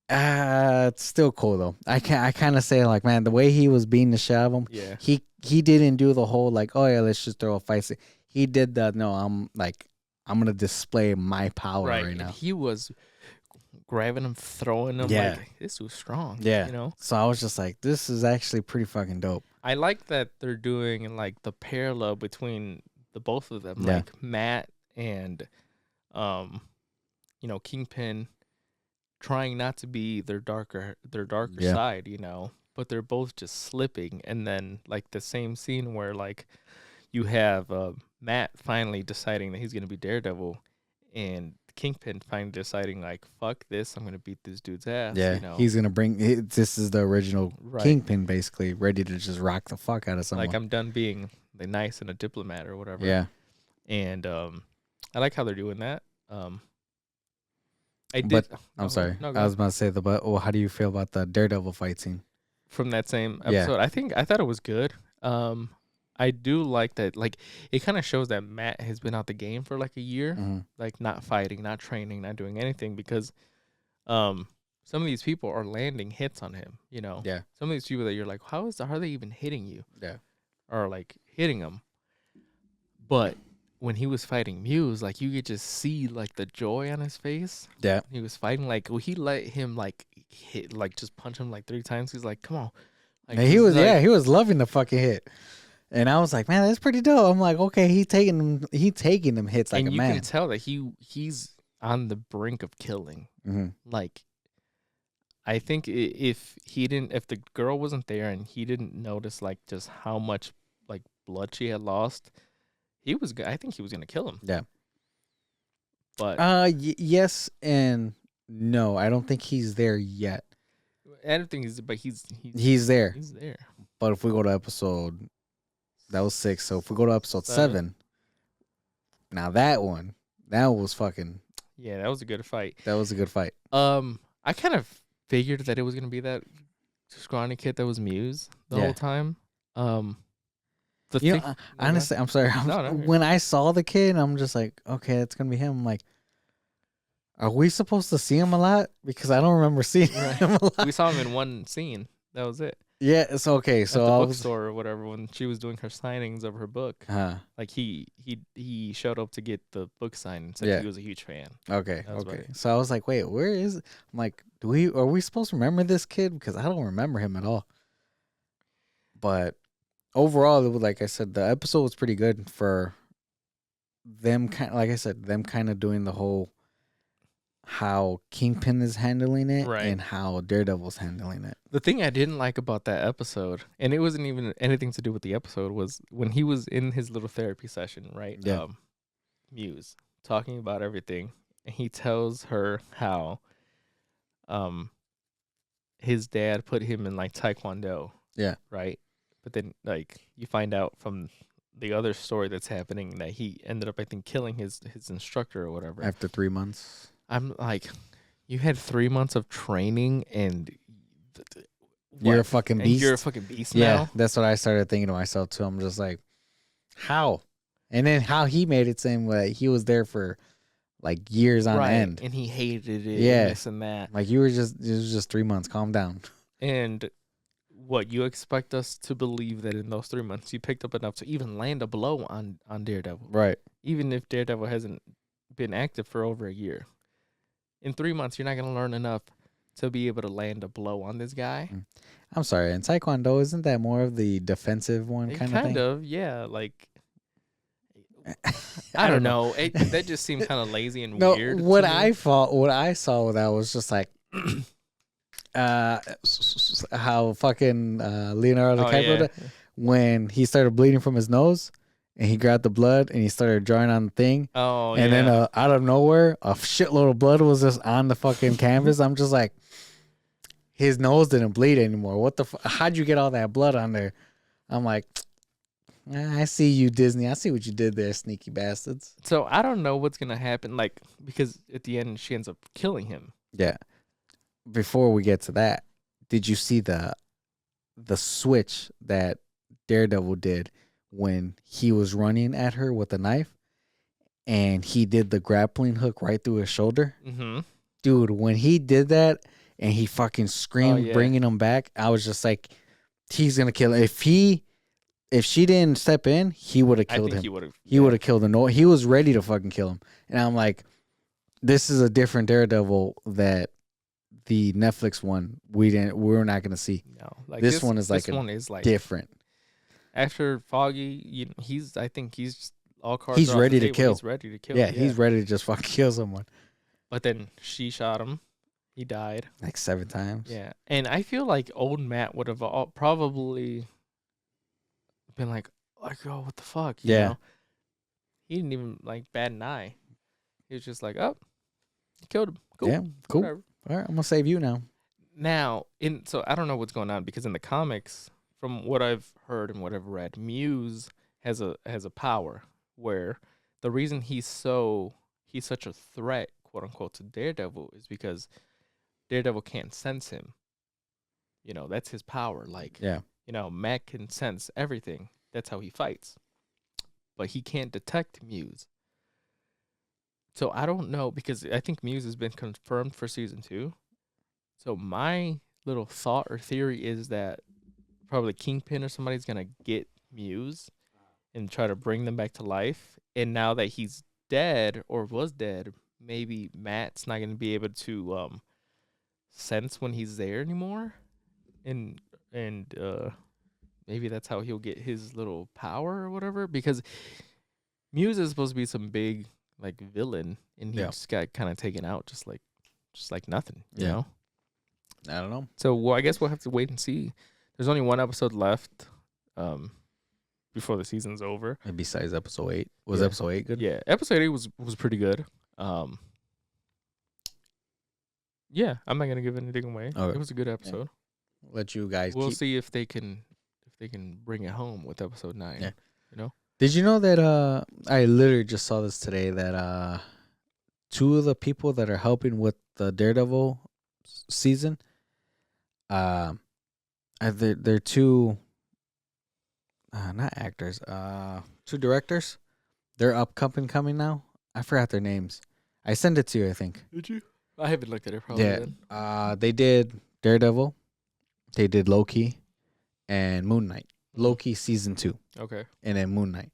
it's still cool though. I kind of say like, man, the way he was beating the shit out of him. Yeah. He didn't do the whole like, oh yeah, let's just throw a fight. He did the no. I'm gonna display my power right now. He was grabbing him, throwing him. Yeah. Like, this was strong. Yeah. You know. So I was just like, this is actually pretty fucking dope. I like that they're doing like the parallel between the both of them, Yeah. like Matt and, Kingpin, trying not to be their darker Yeah. side, but they're both just slipping. And then like the same scene where like you have Matt finally deciding that he's gonna be Daredevil, and Kingpin finally deciding like, fuck this, I'm gonna beat this dude's ass. Yeah, he's gonna bring. This is the original Kingpin, basically ready to just rock the fuck out of someone. Like, I'm done being the nice and a diplomat or whatever. Yeah, and I like how they're doing that. I'm sorry. No, I was about to say how do you feel about the Daredevil fight scene from that same episode? Yeah. I thought it was good. I do like that. Like, it kind of shows that Matt has been out the game for like a year, like not fighting, not training, not doing anything, because some of these people are landing hits on him. Yeah. Some of these people that you're like, how are they even hitting you? Yeah. Or like hitting him. But when he was fighting Muse, like you could just see like the joy on his face. Yeah. He was fighting, like he let him like hit, like just punch him like 3 times. He's like, come on. Like, and he was loving the fucking hit. And I was like, man, that's pretty dope. I'm like, okay, he taking them hits like a man. And you can tell that he's on the brink of killing. Like, I think if the girl wasn't there and he didn't notice like just how much like blood she had lost, I think he was gonna kill him. Yeah. But yes and no. I don't think he's there yet. I don't think he's there. He's there. But if we go to episode. That was 6. So if we go to episode 7, now that was fucking. Yeah, that was a good fight. That was a good fight. I kind of figured that it was gonna be that scrawny kid that was Muse the whole time. Honestly, I'm sorry. When I saw the kid, I'm just like, okay, it's gonna be him. I'm like, are we supposed to see him a lot? Because I don't remember seeing him a lot. We saw him in one scene. That was it. Yeah, it's okay. So at the bookstore or whatever, when she was doing her signings of her book, like he showed up to get the book signed and said he was a huge fan. Okay. So I was like, wait, where is it? I'm like, are we supposed to remember this kid? Because I don't remember him at all. But overall, like I said, the episode was pretty good for them. Like I said, them kind of doing the whole how Kingpin is handling it and how Daredevil's handling it. The thing I didn't like about that episode, and it wasn't even anything to do with the episode, was when he was in his little therapy session, right? Yeah. Muse, talking about everything, and he tells her how his dad put him in like Taekwondo. Yeah. Right? But then like you find out from the other story that's happening that he ended up, I think, killing his instructor or whatever. After 3 months. I'm like, you had 3 months of training and you're a fucking beast. You're a fucking beast yeah, now. That's what I started thinking to myself too. I'm just like, how? And then how he made it seem like he was there for like years on end. And he hated it. Yeah. And this and that. Like it was just 3 months. Calm down. And what, you expect us to believe that in those 3 months you picked up enough to even land a blow on Daredevil. Right. Even if Daredevil hasn't been active for over a year. In 3 months, you're not going to learn enough to be able to land a blow on this guy. I'm sorry. In Taekwondo, isn't that more of the defensive one kind of thing? Kind of, yeah. Like, I don't know. That just seemed kind of lazy and weird. What I saw with that was just like, how fucking Leonardo Oh, DiCaprio yeah. when he started bleeding from his nose and he grabbed the blood and he started drawing on the thing. Oh, And yeah. then out of nowhere, a shitload of blood was just on the fucking canvas. I'm just like, his nose didn't bleed anymore. What the? How'd you get all that blood on there? I'm like, I see you, Disney. I see what you did there, sneaky bastards. So I don't know what's gonna happen, like, because at the end she ends up killing him. Yeah. Before we get to that, did you see the switch that Daredevil did when he was running at her with a knife and he did the grappling hook right through his shoulder? Mm-hmm. Dude, when he did that and he fucking screamed, yeah. bringing him back, I was just like, he's gonna kill him. If she didn't step in, he would have I killed think him. he would have. He would have killed him. No, he was ready to fucking kill him. And I'm like, this is a different Daredevil that the Netflix one we're not gonna see. No, like This one is like this one is like different. after Foggy. I think he's just all cards. He's are off the ready to table. kill. He's ready to kill. Yeah, he's ready to just fucking kill someone. But then she shot him. He died. Like 7 times. Yeah, and I feel like old Matt would have probably been like, oh, what the fuck? You Yeah. know? He didn't even like bat an eye. He was just like, oh, you killed him. Cool. Yeah, cool. Whatever. All right, I'm gonna save you now. Now, so I don't know what's going on because in the comics, from what I've heard and what I've read, Muse has a power where the reason he's such a threat, quote unquote, to Daredevil is because Daredevil can't sense him. You know, that's his power. Like, Yeah. you know, Matt can sense everything. That's how he fights. But he can't detect Muse. So I don't know, because I think Muse has been confirmed for season 2. So my little thought or theory is that probably Kingpin or somebody's going to get Muse and try to bring them back to life. And now that he's dead or was dead, maybe Matt's not going to be able to sense when he's there anymore. And maybe that's how he'll get his little power or whatever. Because Muse is supposed to be some big like villain, and he just got kind of taken out just like nothing, you know? I don't know. So I guess we'll have to wait and see. There's only one episode left before the season's over. And besides episode 8. Was episode 8 good? Yeah, episode 8 was pretty good. Yeah, I'm not gonna give anything away. Okay. It was a good episode. Let you guys We'll see if they can bring it home with episode 9. Yeah. You know? Did you know that I literally just saw this today that 2 of the people that are helping with the Daredevil season they're 2 not actors, 2 directors. They're coming now. I forgot their names. I sent it to you, I think. Did you? I haven't looked at it probably. Yeah. They did Daredevil. They did Loki and Moon Knight. Loki season 2. Okay. And then Moon Knight.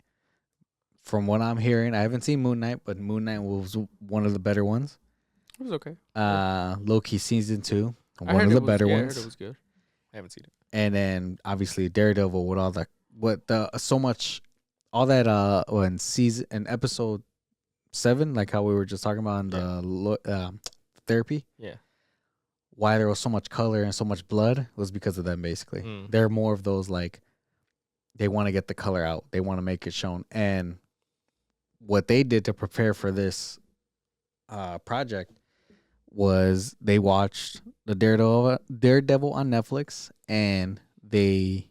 From what I'm hearing, I haven't seen Moon Knight, but Moon Knight was one of the better ones. It was okay. Loki season 2, I one heard of the it was- better yeah, I ones. heard it was good. I haven't seen it. And then obviously Daredevil with all in episode 7, like how we were just talking about in the therapy. Yeah. Why there was so much color and so much blood was because of them, basically. They're more of those, like, they want to get the color out. They want to make it shown. And what they did to prepare for this project was they watched the Daredevil on Netflix, and they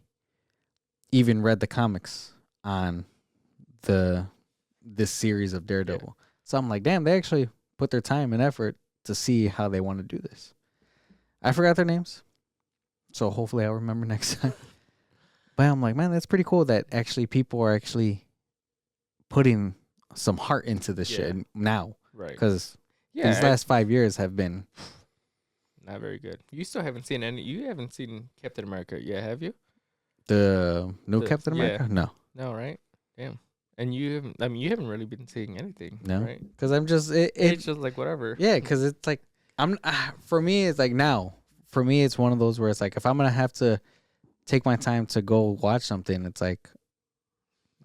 even read the comics on this series of Daredevil. Yeah. So I'm like, damn, they actually put their time and effort to see how they want to do this. I forgot their names, so hopefully I'll remember next time. But I'm like, man, that's pretty cool that actually people are actually putting some heart into this shit now. Right. Because these last 5 years have been not very good. You still haven't seen any. You haven't seen Captain America yet, have you? the new Captain America. No, No, right? Damn. And you haven't. I mean, you haven't really been seeing anything. No. Right? because I'm just It's just like whatever. yeah, because it's like for me it's like now for me it's one of those where it's like if I'm gonna have to take my time to go watch something, it's like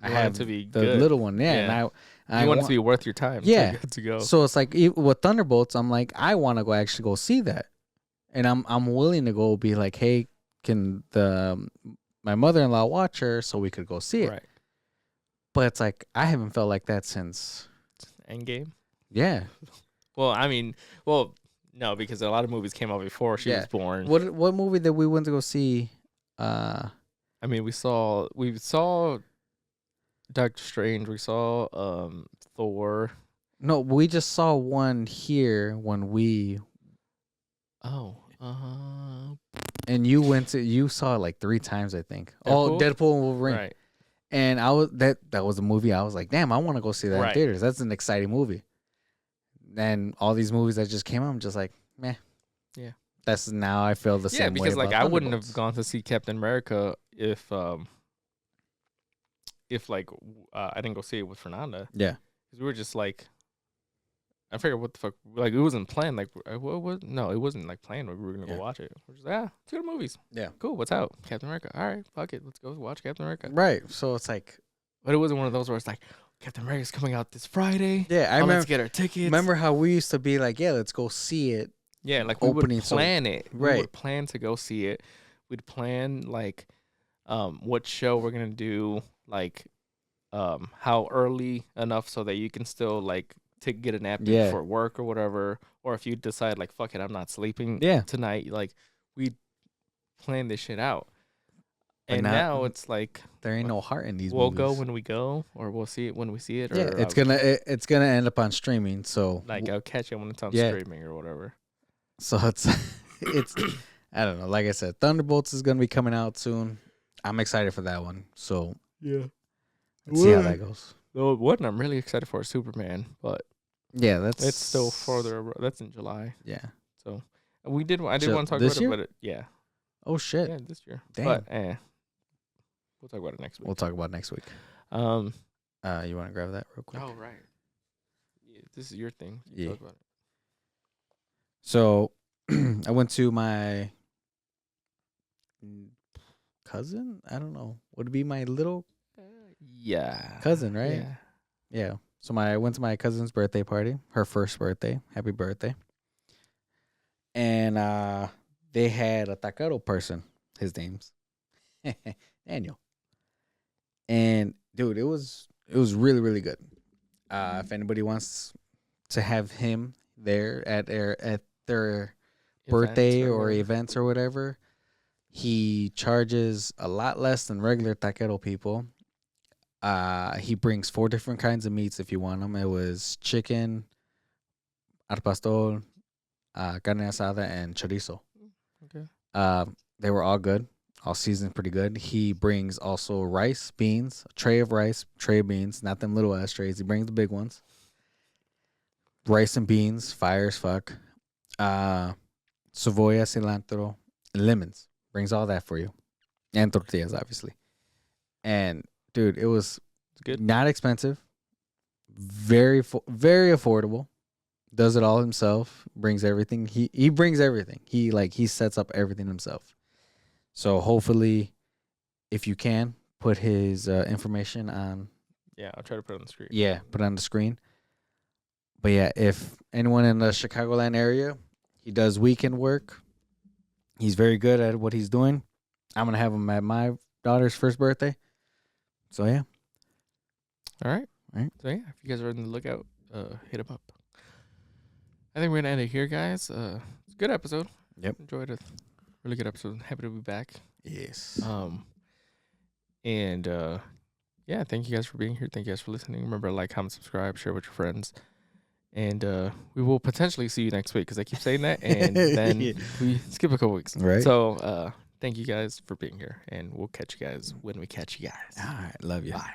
You want it to be the good. little one, and I You want it to be worth your time. Yeah. To go. So it's like with Thunderbolts, I'm like I want to actually go see that, and I'm willing to go be like, hey, can my mother-in-law watch her so we could go see it? Right. But it's like I haven't felt like that since Endgame. yeah. Well, I mean, no, because a lot of movies came out before she was born. What movie that we went to go see? I mean, we saw Doctor Strange. We saw Thor. No, we just saw one here when we. Oh, And you saw it like 3 times, I think. Deadpool? Oh, Deadpool and Wolverine. right. And that was a movie I was like, damn, I want to go see that in Right. theaters. That's an exciting movie. And all these movies that just came out, I'm just like, meh. Yeah. That's now I feel the Yeah, same way. because like about I wouldn't Thunderbolts. have gone to see Captain America if like I didn't go see it with Fernanda. Yeah. Because we were just like, I figured what the fuck, like it wasn't planned. Like what was no, it wasn't like planned. We were gonna go watch it. We're just let's go to movies. Yeah. Cool. What's out? Captain America. All right, fuck it. Let's go watch Captain America. Right. So it's like, But it wasn't one of those where it's like Captain America's coming out this Friday. yeah, I Let's remember. get our tickets. Remember how we used to be like, yeah, let's go see it. Yeah, like we opening, would so- plan it. We right. would plan to go see it. We'd plan like what show we're gonna do, like how early enough so that you can still like get a nap Yeah. before work or whatever. Or if you decide like fuck it, I'm not sleeping Yeah. tonight, like we plan this shit out. But And now- now it's like There ain't no heart in these we'll movies. go when we go, or we'll see it when we see it. Yeah, or it's gonna end up on streaming. So like I'll catch it when it's on Yeah. streaming or whatever. So it's I don't know. Like I said, Thunderbolts is gonna be coming out soon. I'm excited for that one. So Yeah. let's see how that goes. The one I'm really excited for is Superman, but Yeah, that's it's still farther. That's in July. Yeah. So I did want to talk this about year? it, but yeah, Oh shit. yeah, this year. Damn. But we'll talk about it next week. We'll talk about it next week. Um. You want to grab that real quick? Oh right. Yeah, this is your thing. Yeah. Talk about it. So I went to my cousin. I don't know. Would it be my little Yeah. cousin, right? Yeah. Yeah. So I went to my cousin's birthday party, her first birthday. Happy birthday. And they had a taquero person. His name's Daniel. And dude, it was really, really good. If anybody wants to have him there at their birthday Events or whatever. events or whatever, he charges a lot less than regular taquero people. He brings 4 different kinds of meats if you want them. It was chicken, al pastor, carne asada, and chorizo. Okay. They were all good, all seasoned pretty good. He brings also rice, beans, a tray of rice, tray of beans, not them little ass trays. He brings the big ones. Rice and beans, fire as fuck. Cebolla, cilantro, and lemons. Brings all that for you. And tortillas, obviously. And dude, it was It's good. not expensive. Very affordable. Does it all himself. Brings everything. He brings everything. He sets up everything himself. So hopefully, if you can, put his information on. Yeah, I'll try to put it on the screen. Yeah, put it on the screen. But yeah, if anyone in the Chicagoland area, he does weekend work. He's very good at what he's doing. I'm gonna have him at my daughter's first birthday. So yeah. All right. All right. So yeah, if you guys are on the lookout, hit him up. I think we're gonna end it here, guys. It's a good episode. Yep. Enjoyed it. Really good episode. Happy to be back. Yes. And yeah, thank you guys for being here. Thank you guys for listening. Remember to like, comment, subscribe, share with your friends. And we will potentially see you next week because I keep saying that, and then Yeah. we skip a couple weeks. Right. So thank you guys for being here, and we'll catch you guys when we catch you guys. All right. Love you. Bye.